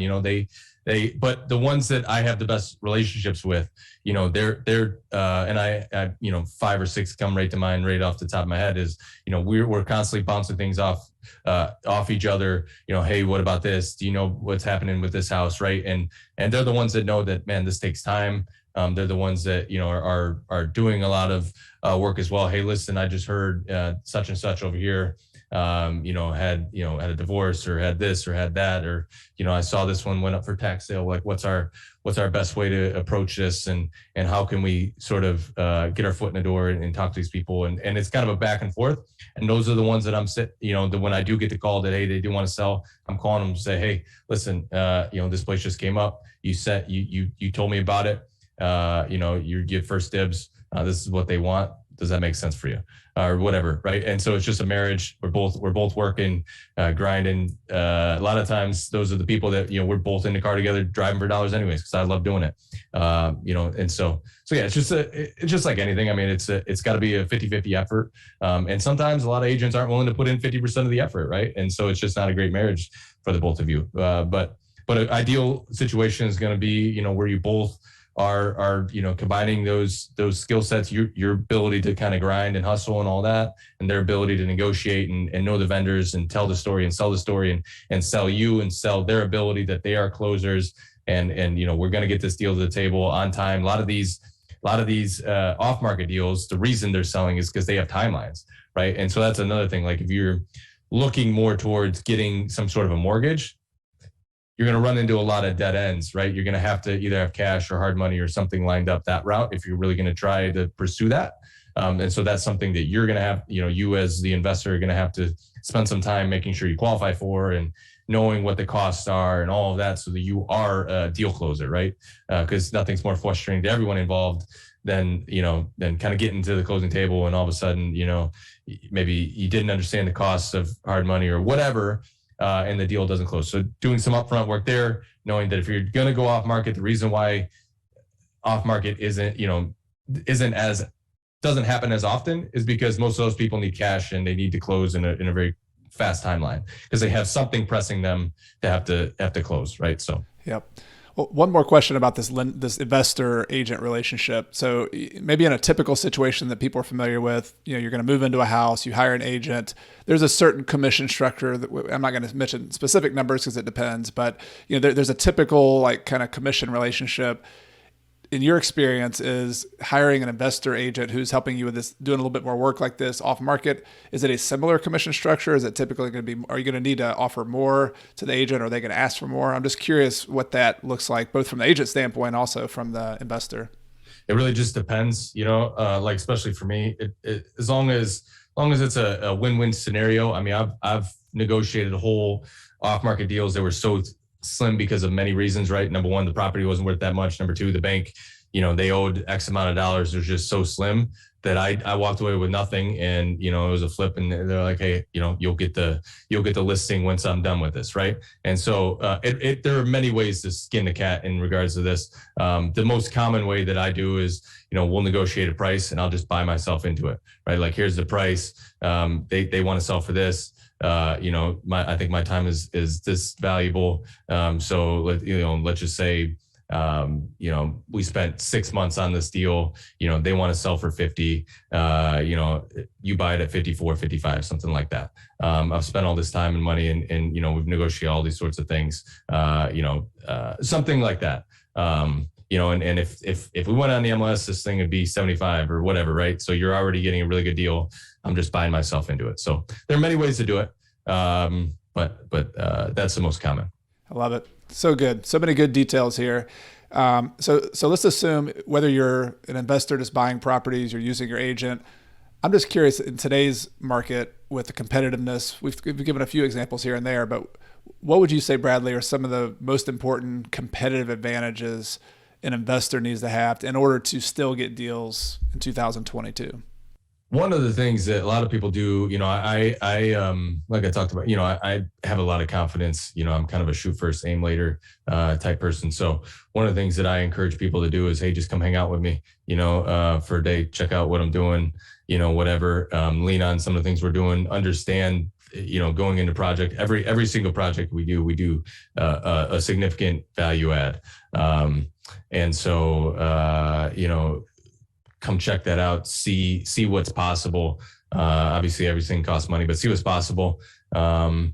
Speaker 1: But the ones that I have the best relationships with, they're and I 5 or 6 come right to mind right off the top of my head is, we're constantly bouncing things off each other. Hey, what about this? Do you know what's happening with this house? Right. And they're the ones that know that, man, this takes time. They're the ones that, are doing a lot of work as well. Hey, listen, I just heard such and such over here, had a divorce or had this or had that, or, I saw this one went up for tax sale. Like, what's our best way to approach this? And how can we sort of get our foot in the door and talk to these people? And it's kind of a back and forth. And those are the ones that I'm when I do get the call that, hey, they do want to sell, I'm calling them to say, hey, listen, this place just came up. You said, you told me about it. You give first dibs. This is what they want. Does that make sense for you? Or whatever, right? And so it's just a marriage. We're both working, grinding. A lot of times, those are the people that we're both in the car together, driving for dollars, anyways, because I love doing it. And so yeah, it's just like anything. I mean, it's got to be a 50-50 effort. And sometimes a lot of agents aren't willing to put in 50% of the effort, right? And so it's just not a great marriage for the both of you. But an ideal situation is going to be where you both are combining those skill sets, your ability to kind of grind and hustle and all that, and their ability to negotiate and know the vendors and tell the story and sell the story and sell you and sell their ability that they are closers. And we're going to get this deal to the table on time. A lot of these off market deals, the reason they're selling is because they have timelines, right? And so that's another thing. Like, if you're looking more towards getting some sort of a mortgage, you're going to run into a lot of dead ends, right? You're going to have to either have cash or hard money or something lined up that route if you're really going to try to pursue that. And so that's something that you're going to have, you as the investor are going to have to spend some time making sure you qualify for and knowing what the costs are and all of that, so that you are a deal closer, right? Because nothing's more frustrating to everyone involved than kind of getting to the closing table and all of a sudden, maybe you didn't understand the costs of hard money or whatever. And the deal doesn't close. So doing some upfront work there, knowing that if you're going to go off market, the reason why off market doesn't happen as often is because most of those people need cash and they need to close in a very fast timeline because they have something pressing them to have to close, right? So,
Speaker 2: yep. Well, one more question about this investor-agent relationship. So maybe in a typical situation that people are familiar with, you're going to move into a house, you hire an agent. There's a certain commission structure that I'm not going to mention specific numbers because it depends, but there's a typical kind of commission relationship. in your experience, is hiring an investor agent who's helping you with this, doing a little bit more work like this off market? Is it a similar commission structure? Is it typically going to be, are you going to need to offer more to the agent? Or are they going to ask for more? I'm just curious what that looks like, both from the agent standpoint, also from the investor.
Speaker 1: It really just depends, like, especially for me, as long as it's a win-win scenario. I mean, I've negotiated whole off-market deals that were so slim because of many reasons, right? Number one, the property wasn't worth that much. Number two, the bank, they owed X amount of dollars. It was just so slim that I walked away with nothing, and it was a flip, and they're like, hey, you'll get the listing once I'm done with this, right? And so there are many ways to skin the cat in regards to this. The most common way that I do is we'll negotiate a price, and I'll just buy myself into it, right? Like, here's the price. They want to sell for this. I think my time is this valuable. So let's just say, we spent 6 months on this deal, they want to sell for 50, you buy it at 54, 55, something like that. I've spent all this time and money and we've negotiated all these sorts of things, something like that. And if we went on the MLS, this thing would be 75 or whatever, right? So you're already getting a really good deal. I'm just buying myself into it. So there are many ways to do it. But that's the most common.
Speaker 2: I love it. So good. So many good details here. So let's assume whether you're an investor just buying properties, you're using your agent. I'm just curious, in today's market with the competitiveness, we've given a few examples here and there, but what would you say, Bradley, are some of the most important competitive advantages an investor needs to have in order to still get deals in 2022?
Speaker 1: One of the things that a lot of people do, I like I talked about, I have a lot of confidence. I'm kind of a shoot first, aim later type person. So one of the things that I encourage people to do is, hey, just come hang out with me, for a day, check out what I'm doing, whatever, lean on some of the things we're doing, understand, going into project, every single project we do a significant value add. And so, come check that out, see what's possible. Obviously everything costs money, but see what's possible. And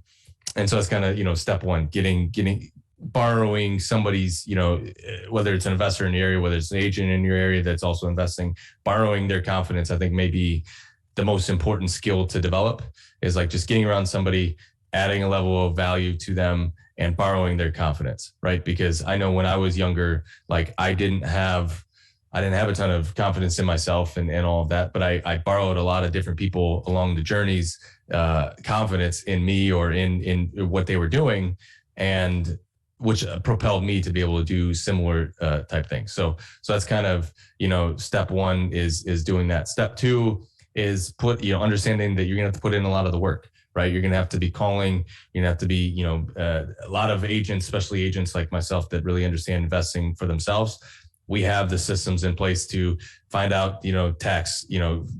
Speaker 1: so that's kind of, step one, borrowing somebody's, whether it's an investor in the area, whether it's an agent in your area that's also investing, borrowing their confidence, I think maybe the most important skill to develop is like just getting around somebody, adding a level of value to them and borrowing their confidence, right? Because I know when I was younger, like I didn't have a ton of confidence in myself and all of that, but I borrowed a lot of different people along the journeys, confidence in me or in what they were doing, and which propelled me to be able to do similar type things. So that's kind of, step one is doing that. Step two is understanding that you're gonna have to put in a lot of the work, right? You're gonna have to be calling, you're gonna have to be, a lot of agents, especially agents like myself that really understand investing for themselves. We have the systems in place to find out, tax,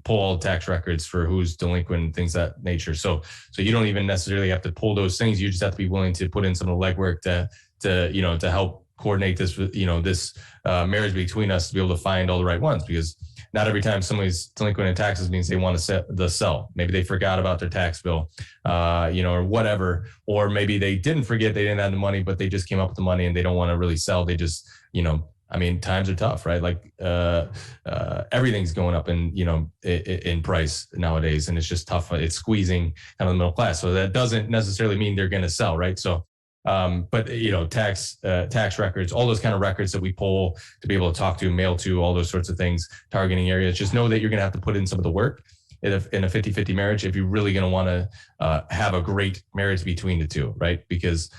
Speaker 1: pull all tax records for who's delinquent and things of that nature. So you don't even necessarily have to pull those things. You just have to be willing to put in some of the legwork to help coordinate this, this marriage between us to be able to find all the right ones, because not every time somebody's delinquent in taxes means they want to sell. Maybe they forgot about their tax bill, or whatever, or maybe they didn't forget, they didn't have the money, but they just came up with the money and they don't want to really sell. They just, times are tough, right? Like everything's going up in price nowadays, and it's just tough. It's squeezing kind of the middle class. So that doesn't necessarily mean they're going to sell, right? So, but tax records, all those kind of records that we pull to be able to talk to, mail to, all those sorts of things, targeting areas. Just know that you're going to have to put in some of the work in a 50-50 marriage if you're really going to want to have a great marriage between the two, right? Because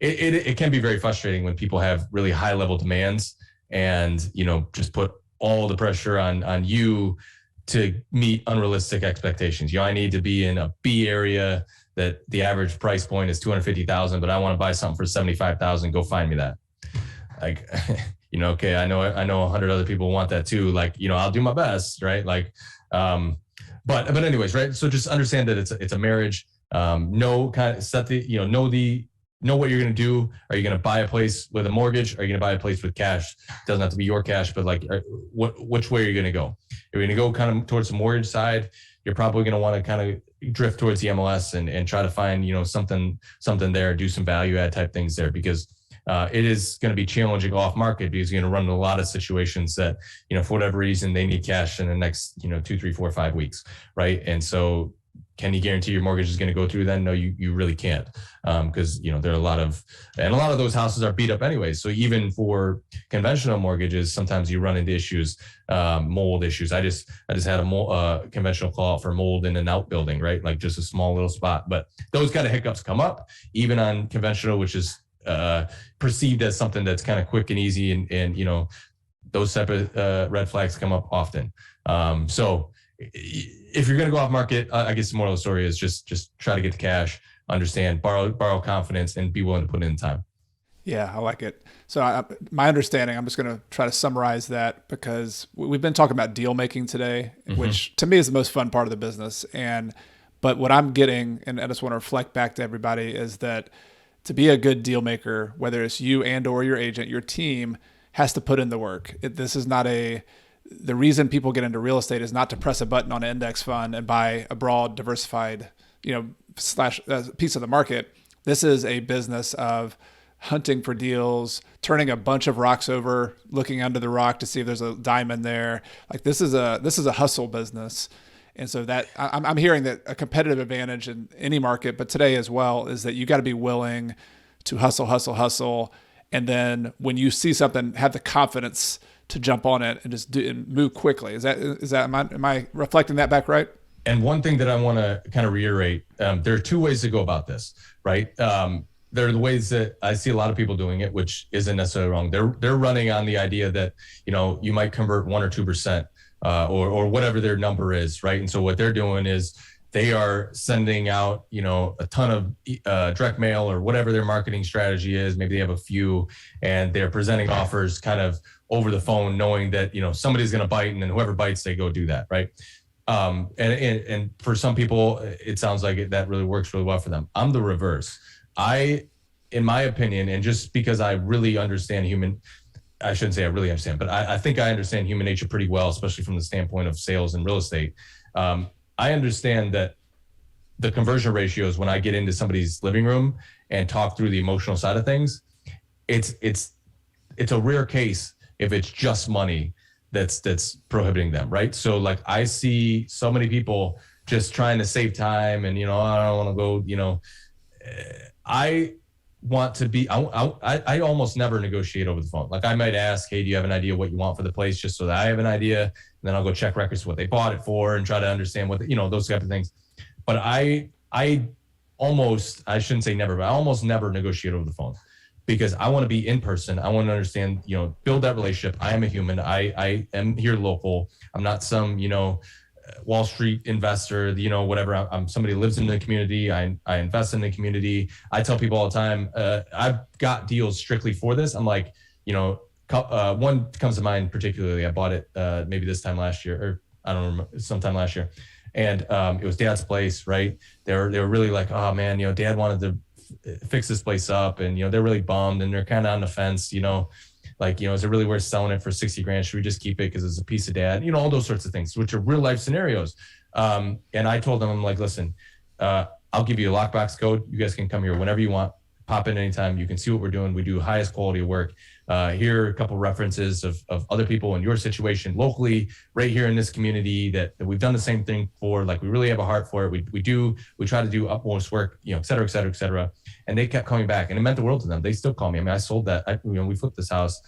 Speaker 1: it can be very frustrating when people have really high level demands and, just put all the pressure on you to meet unrealistic expectations. I need to be in a B area that the average price point is 250,000, but I want to buy something for 75,000. Go find me that. Like, okay, I know 100 other people want that too. Like, I'll do my best, right? Like, but anyways, right? So just understand that it's a marriage. Know what you're going to do. Are you going to buy a place with a mortgage? Are you going to buy a place with cash? It doesn't have to be your cash, but like, which way are you going to go? If you're going to go kind of towards the mortgage side, you're probably going to want to kind of drift towards the MLS and try to find, something there, do some value add type things there, because it is going to be challenging off market because you're going to run into a lot of situations that, for whatever reason, they need cash in the next, 2, 3, 4, 5 weeks. Right. And so can you guarantee your mortgage is going to go through then? No, you really can't. Because, there are a lot of those houses are beat up anyway. So even for conventional mortgages, sometimes you run into issues, mold issues. I just had a conventional call out for mold in an outbuilding, right? Like just a small little spot, but those kind of hiccups come up even on conventional, which is perceived as something that's kind of quick and easy. And those type of red flags come up often. So if you're going to go off market, I guess the moral of the story is just try to get the cash, understand, borrow confidence, and be willing to put in time.
Speaker 2: Yeah, I like it. So my understanding, I'm just going to try to summarize that because we've been talking about deal making today, which to me is the most fun part of the business. But what I'm getting, and I just want to reflect back to everybody, is that to be a good deal maker, whether it's you and or your agent, your team has to put in the work. This is not the reason people get into real estate is not to press a button on an index fund and buy a broad, diversified, piece of the market. This is a business of hunting for deals, turning a bunch of rocks over, looking under the rock to see if there's a diamond there. Like this is a hustle business. And so that I'm hearing that a competitive advantage in any market, but today as well, is that you got to be willing to hustle. And then when you see something, have the confidence to jump on it and just do and move quickly. Am I reflecting that back right?
Speaker 1: And one thing that I want to kind of reiterate, there are two ways to go about this, right? There are the ways that I see a lot of people doing it, which isn't necessarily wrong. They're running on the idea that, you might convert 1 or 2%, or whatever their number is, right? And so what they're doing is they are sending out, a ton of direct mail or whatever their marketing strategy is. Maybe they have a few, and they're presenting offers kind of over the phone, knowing that, somebody's going to bite, and then whoever bites, they go do that, right? And for some people, it sounds like that really works really well for them. I'm the reverse. In my opinion, and just because I really understand I shouldn't say I really understand, but I think I understand human nature pretty well, especially from the standpoint of sales and real estate. I understand that the conversion ratios, when I get into somebody's living room and talk through the emotional side of things, it's a rare case if it's just money that's prohibiting them, right? So like I see so many people just trying to save time and, I don't want to go, I want to be, I almost never negotiate over the phone. Like I might ask, hey, do you have an idea what you want for the place? Just so that I have an idea. And then I'll go check records of what they bought it for and try to understand what, those type of things. But I shouldn't say never, but I almost never negotiate over the phone because I want to be in person. I want to understand, build that relationship. I am a human. I am here local. I'm not some, Wall Street investor, whatever. I'm somebody who lives in the community. I invest in the community. I tell people all the time, I've got deals strictly for this. I'm like, one comes to mind particularly. I bought it maybe this time last year, or I don't remember, sometime last year. And it was Dad's place, right? They were really like, oh man, Dad wanted to fix this place up, and they're really bummed and they're kind of on the fence, like, is it really worth selling it for 60 grand? Should we just keep it because it's a piece of Dad? All those sorts of things, which are real life scenarios. And I told them, I'm like, listen, I'll give you a lockbox code. You guys can come here whenever you want. Pop in anytime. You can see what we're doing. We do highest quality of work. Here are a couple references of other people in your situation locally, right here in this community that we've done the same thing for. Like we really have a heart for it. We try to do utmost work, et cetera, et cetera, et cetera. And they kept coming back, and it meant the world to them. They still call me. I mean, I sold that. We flipped this house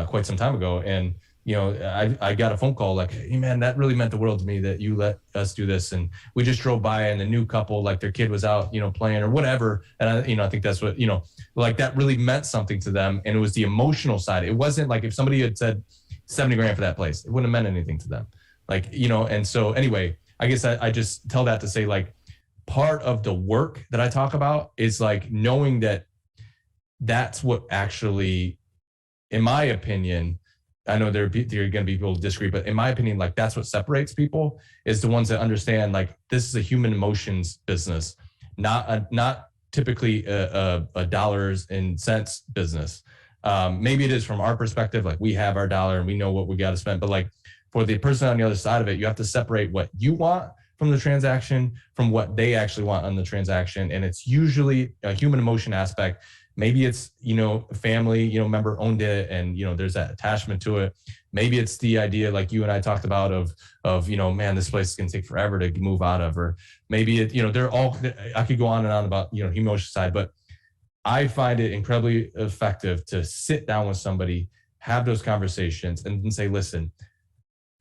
Speaker 1: quite some time ago, and I got a phone call like, hey man, that really meant the world to me that you let us do this. And we just drove by, and the new couple, like their kid was out, playing or whatever. And I think that's what, like that really meant something to them. And it was the emotional side. It wasn't like if somebody had said 70 grand for that place, it wouldn't have meant anything to them. Like, and so anyway, I guess I just tell that to say like, part of the work that I talk about is like knowing that that's what actually, in my opinion, I know there are going to be people who disagree, but in my opinion, like that's what separates people is the ones that understand like this is a human emotions business, not typically a dollars and cents business. Maybe it is from our perspective, like we have our dollar and we know what we got to spend, but like for the person on the other side of it, you have to separate what you want from the transaction from what they actually want on the transaction. And it's usually a human emotion aspect. Maybe it's, a family, member owned it and, there's that attachment to it. Maybe it's the idea like you and I talked about of, man, this place is going to take forever to move out of, or maybe it, they're all, I could go on and on about, emotion side, but I find it incredibly effective to sit down with somebody, have those conversations and say, listen,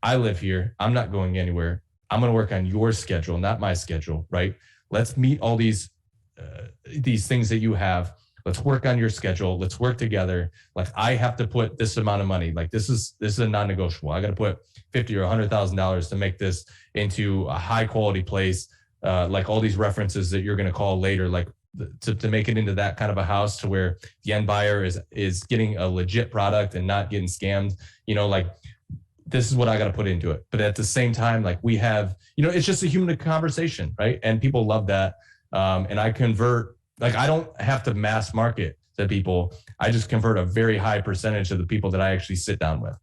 Speaker 1: I live here. I'm not going anywhere. I'm going to work on your schedule, not my schedule, right? Let's meet all these things that you have. Let's work on your schedule. Let's work together. Like I have to put this amount of money. Like this is a non-negotiable. I got to put $50,000 or $100,000 to make this into a high quality place. Like all these references that you're going to call later, like to make it into that kind of a house to where the end buyer is getting a legit product and not getting scammed. Like this is what I got to put into it. But at the same time, like we have, it's just a human conversation, right? And people love that. And I convert. Like I don't have to mass market to people. I just convert a very high percentage of the people that I actually sit down with.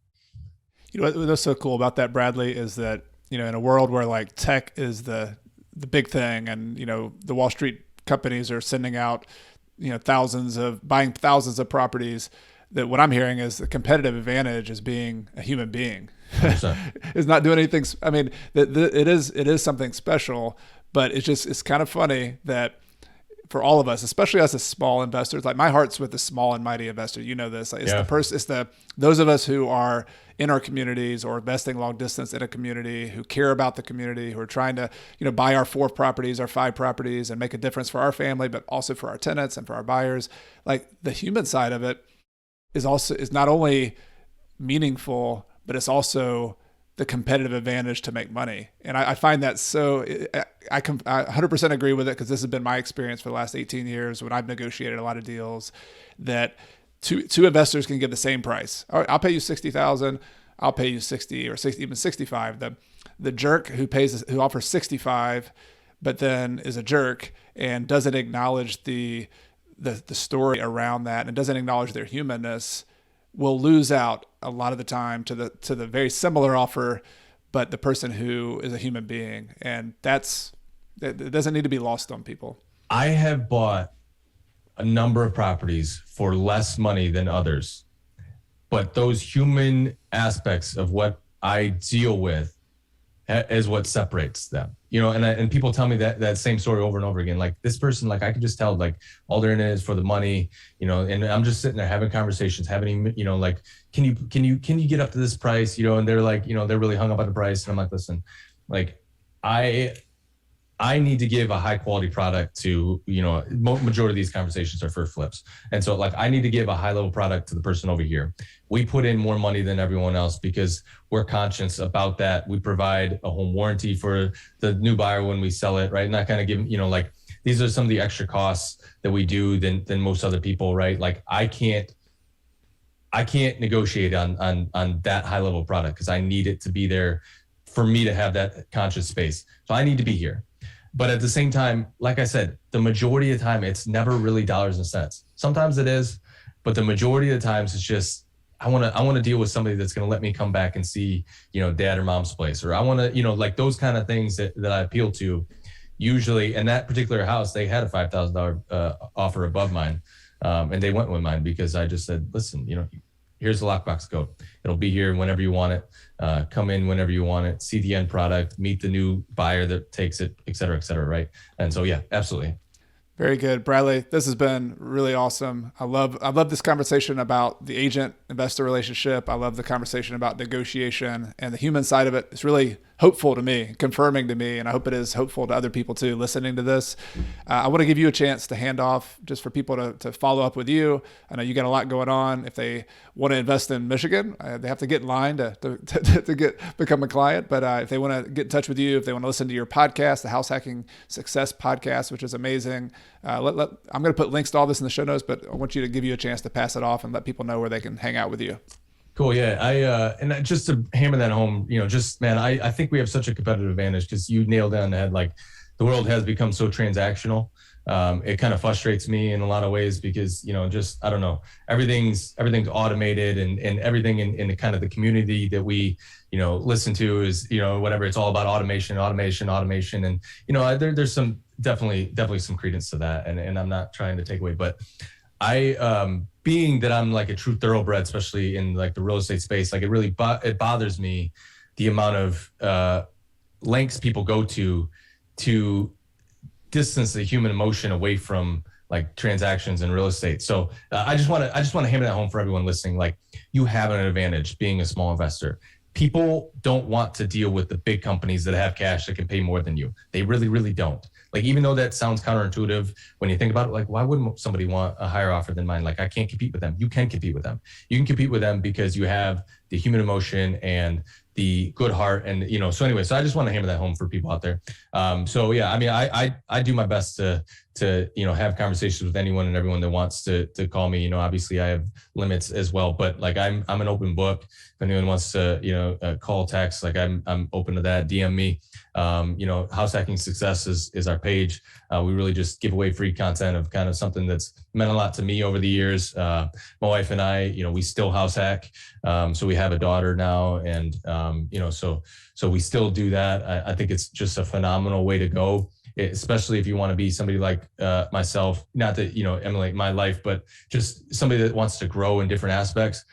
Speaker 2: What's so cool about that, Bradley, is that, in a world where like tech is the big thing and, the Wall Street companies are sending out, buying thousands of properties, that what I'm hearing is the competitive advantage is being a human being. Is not doing anything. I mean, it is something special, but it's kind of funny that for all of us, especially us as small investors, like my heart's with the small and mighty investor. You know this. Like it's those of us who are in our communities or investing long distance in a community, who care about the community, who are trying to, buy our 4 properties, our 5 properties, and make a difference for our family, but also for our tenants and for our buyers. Like the human side of it is not only meaningful, but it's also the competitive advantage to make money. And I find that so, I 100% agree with it, because this has been my experience for the last 18 years when I've negotiated a lot of deals, that two investors can give the same price. All right, I'll pay you $60,000. I'll pay you 60 or 60, even 65. The jerk who offers 65, but then is a jerk and doesn't acknowledge the story around that and doesn't acknowledge their humanness will lose out a lot of the time to the very similar offer, but the person who is a human being. And that doesn't need to be lost on people.
Speaker 1: I have bought a number of properties for less money than others, but those human aspects of what I deal with is what separates them, and people tell me that same story over and over again. Like this person, like I could just tell, like all they're in it is for the money, and I'm just sitting there having conversations, like, can you get up to this price, and they're like, they're really hung up on the price. And I'm like, listen, like I need to give a high quality product to, majority of these conversations are for flips. And so like, I need to give a high level product to the person over here. We put in more money than everyone else because we're conscious about that. We provide a home warranty for the new buyer when we sell it, right? And that kind of give, like these are some of the extra costs that we do than most other people, right? Like I can't negotiate on that high level product because I need it to be there for me to have that conscious space. So I need to be here. But at the same time, like I said, the majority of the time, it's never really dollars and cents. Sometimes it is, but the majority of the times it's just, I want to deal with somebody that's going to let me come back and see, dad or mom's place, or I want to, like those kind of things that I appeal to. Usually in that particular house, they had a $5,000 offer above mine. And they went with mine because I just said, listen, here's the lockbox code. It'll be here whenever you want it. Come in whenever you want it. See the end product. Meet the new buyer that takes it, et cetera, right? And so, yeah, absolutely.
Speaker 2: Very good, Bradley. This has been really awesome. I love this conversation about the agent-investor relationship. I love the conversation about negotiation, and the human side of it is really hopeful to me, confirming to me, and I hope it is hopeful to other people too listening to this. I want to give you a chance to hand off just for people to follow up with you. I know you got a lot going on. If they want to invest in Michigan, they have to get in line to become a client. But if they want to get in touch with you, if they want to listen to your podcast, the House Hacking Success podcast, which is amazing, I'm going to put links to all this in the show notes, but I want you to give you a chance to pass it off and let people know where they can hang out with you.
Speaker 1: Cool. Yeah. And just to hammer that home, I think we have such a competitive advantage because you nailed it on the head. Like the world has become so transactional. It kind of frustrates me in a lot of ways because, I don't know, everything's automated and everything in the kind of the community that we, listen to is, whatever, it's all about automation. And, there's some definitely some credence to that. And I'm not trying to take away, but being that I'm like a true thoroughbred, especially in like the real estate space, like it bothers me the amount of lengths people go to distance the human emotion away from like transactions in real estate. So I just want to hammer that home for everyone listening. Like, you have an advantage being a small investor. People don't want to deal with the big companies that have cash that can pay more than you. They really, really don't. Like, even though that sounds counterintuitive, when you think about it, like, why wouldn't somebody want a higher offer than mine? Like, I can't compete with them. You can compete with them. You can compete with them because you have the human emotion and the good heart. And, so anyway, so I just want to hammer that home for people out there. So yeah, I mean, I do my best to have conversations with anyone and everyone that wants to call me. Obviously I have limits as well, but like, I'm an open book. If anyone wants to, call, text, like I'm open to that. DM me. House Hacking Success is our page. We really just give away free content of kind of something that's meant a lot to me over the years. My wife and I, we still house hack. So we have a daughter now, and so we still do that. I think it's just a phenomenal way to go, especially if you want to be somebody like myself, not that, emulate my life, but just somebody that wants to grow in different aspects.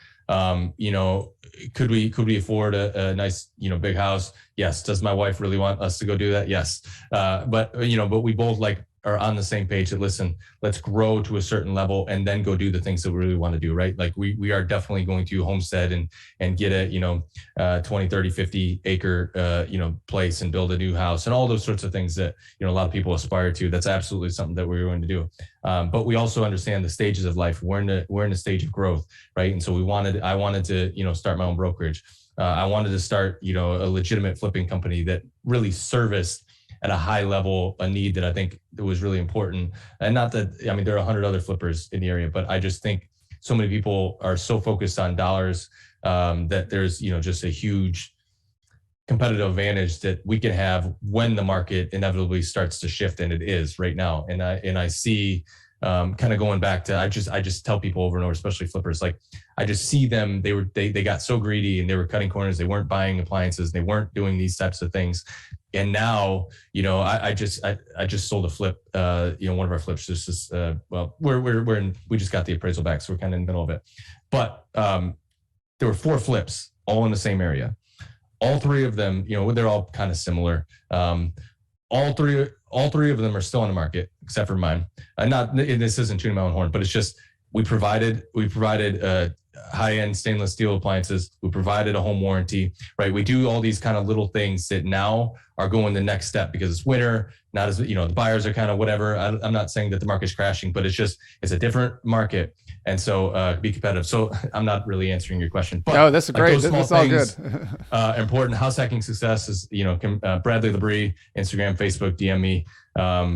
Speaker 1: Could we afford a nice, big house? Yes. Does my wife really want us to go do that? Yes. But we both like are on the same page that, listen, let's grow to a certain level and then go do the things that we really want to do. Right. Like we are definitely going to homestead and get a, 20, 30, 50 acre, place and build a new house and all those sorts of things that, a lot of people aspire to. That's absolutely something that we're going to do. But we also understand the stages of life. We're in a stage of growth. Right. And so I wanted to, start my own brokerage. I wanted to start, a legitimate flipping company that really serviced at a high level a need that I think that was really important. And not that, I mean, there are 100 other flippers in the area, but I just think so many people are so focused on dollars that there's, just a huge competitive advantage that we can have when the market inevitably starts to shift, and it is right now. And I see kind of going back to, I just tell people over and over, especially flippers, like I just see them, they got so greedy and they were cutting corners. They weren't buying appliances. They weren't doing these types of things. And now, I just sold a flip, one of our flips just is, we just got the appraisal back. So we're kind of in the middle of it, but there were 4 flips all in the same area. All 3 of them, they're all kind of similar. All three of them are still on the market except for mine. This isn't tuning my own horn, but it's just, we provided high-end stainless steel appliances. We provided a home warranty, right? We do all these kind of little things that now are going the next step because it's winter. Not as, the buyers are kind of whatever. I'm not saying that the market's crashing, but it's a different market. And so be competitive. So I'm not really answering your question. But
Speaker 2: no, that's great. That's all good.
Speaker 1: Important. House Hacking Success is, Bradley LaBrie, Instagram, Facebook, DM me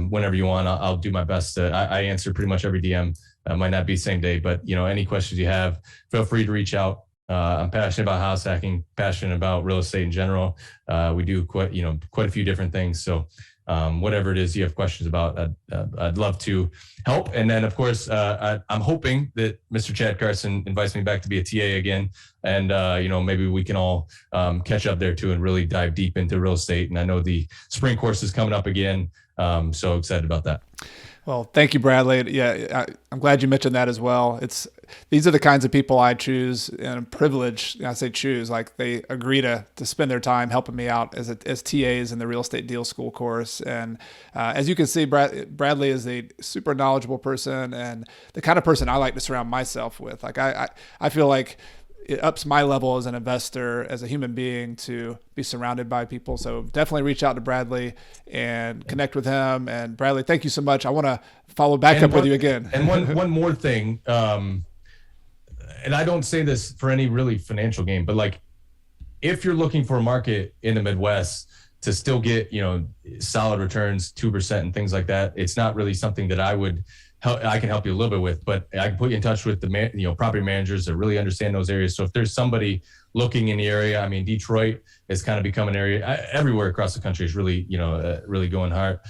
Speaker 1: whenever you want. I'll do my best. I answer pretty much every DM. Might not be same day, but any questions you have, feel free to reach out. I'm passionate about house hacking, passionate about real estate in general. We do quite a few different things. So whatever it is you have questions about, I'd love to help. And then of course, I'm hoping that Mr. Chad Carson invites me back to be a TA again. And maybe we can all catch up there too and really dive deep into real estate. And I know the spring course is coming up again. So excited about that.
Speaker 2: Well, thank you, Bradley. Yeah, I'm glad you mentioned that as well. These are the kinds of people I choose, and I'm privileged. I say choose, like they agree to spend their time helping me out as TAs in the real estate deal school course. And as you can see, Bradley is a super knowledgeable person and the kind of person I like to surround myself with. Like I feel like it ups my level as an investor, as a human being, to be surrounded by people. So definitely reach out to Bradley and connect with him. And Bradley, thank you so much. I want to follow back up with you again.
Speaker 1: And one more thing, and I don't say this for any really financial gain, but like if you're looking for a market in the Midwest to still get, solid returns, 2% and things like that, it's not really something that I can help you a little bit with, but I can put you in touch with the property managers that really understand those areas. So if there's somebody looking in the area, I mean, Detroit has kind of become an area everywhere across the country is really, really going hard,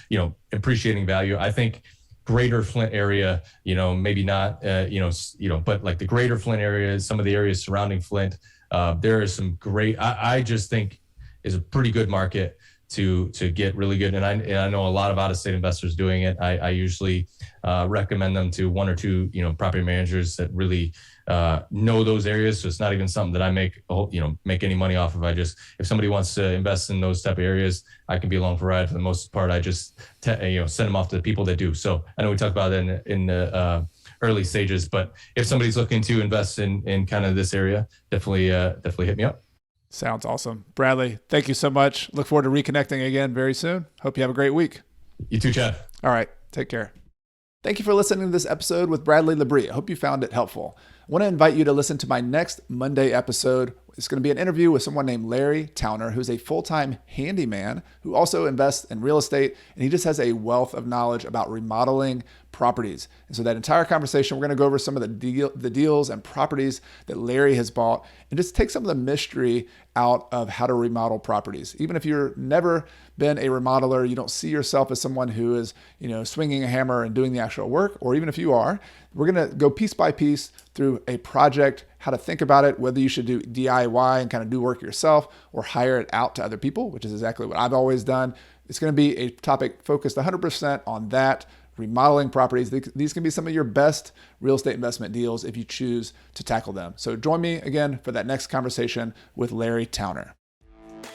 Speaker 1: appreciating value. I think greater Flint area, maybe not, but like the greater Flint area, some of the areas surrounding Flint, there is some great, I just think is a pretty good market to get really good. And I know a lot of out-of-state investors doing it. I usually recommend them to one or two, property managers that really know those areas. So it's not even something that I make any money off of. If somebody wants to invest in those type of areas, I can be along for a ride. For the most part, I just send them off to the people that do. So I know we talked about that in the early stages, but if somebody's looking to invest in kind of this area, definitely hit me up.
Speaker 2: Sounds awesome. Bradley, thank you so much. Look forward to reconnecting again very soon. Hope you have a great week.
Speaker 1: You too, Chad.
Speaker 2: All right. Take care. Thank you for listening to this episode with Bradley LaBrie. I hope you found it helpful. I want to invite you to listen to my next Monday episode. It's going to be an interview with someone named Larry Towner, who's a full-time handyman who also invests in real estate, and he just has a wealth of knowledge about remodeling properties. And so that entire conversation, we're going to go over some of the deals and properties that Larry has bought and just take some of the mystery out of how to remodel properties. Even if you've never been a remodeler, you don't see yourself as someone who is, swinging a hammer and doing the actual work, or even if you are, we're going to go piece by piece through a project, how to think about it, whether you should do DIY and kind of do work yourself or hire it out to other people, which is exactly what I've always done. It's going to be a topic focused 100% on that, remodeling properties. These can be some of your best real estate investment deals if you choose to tackle them. So join me again for that next conversation with Larry Towner.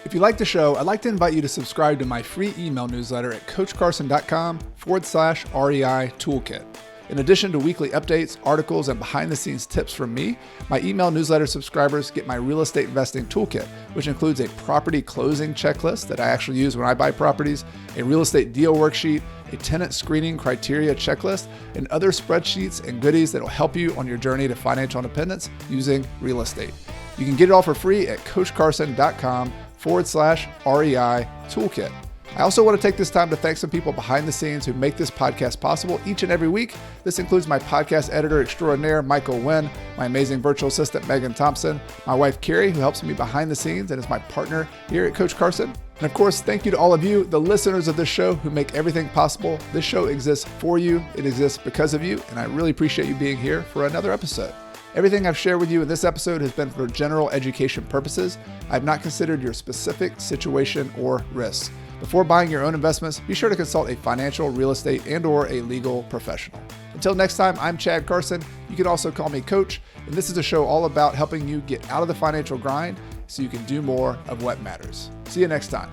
Speaker 2: If you like the show, I'd like to invite you to subscribe to my free email newsletter at coachcarson.com/REI toolkit. In addition to weekly updates, articles, and behind-the-scenes tips from me, my email newsletter subscribers get my real estate investing toolkit, which includes a property closing checklist that I actually use when I buy properties, a real estate deal worksheet, a tenant screening criteria checklist, and other spreadsheets and goodies that will help you on your journey to financial independence using real estate. You can get it all for free at coachcarson.com/REI toolkit. I also want to take this time to thank some people behind the scenes who make this podcast possible each and every week. This includes my podcast editor extraordinaire, Michael Wynn, my amazing virtual assistant, Megan Thompson, my wife, Carrie, who helps me behind the scenes and is my partner here at Coach Carson. And of course, thank you to all of you, the listeners of this show who make everything possible. This show exists for you. It exists because of you. And I really appreciate you being here for another episode. Everything I've shared with you in this episode has been for general education purposes. I've not considered your specific situation or risks. Before buying your own investments, be sure to consult a financial, real estate, and/or a legal professional. Until next time, I'm Chad Carson. You can also call me Coach, and this is a show all about helping you get out of the financial grind so you can do more of what matters. See you next time.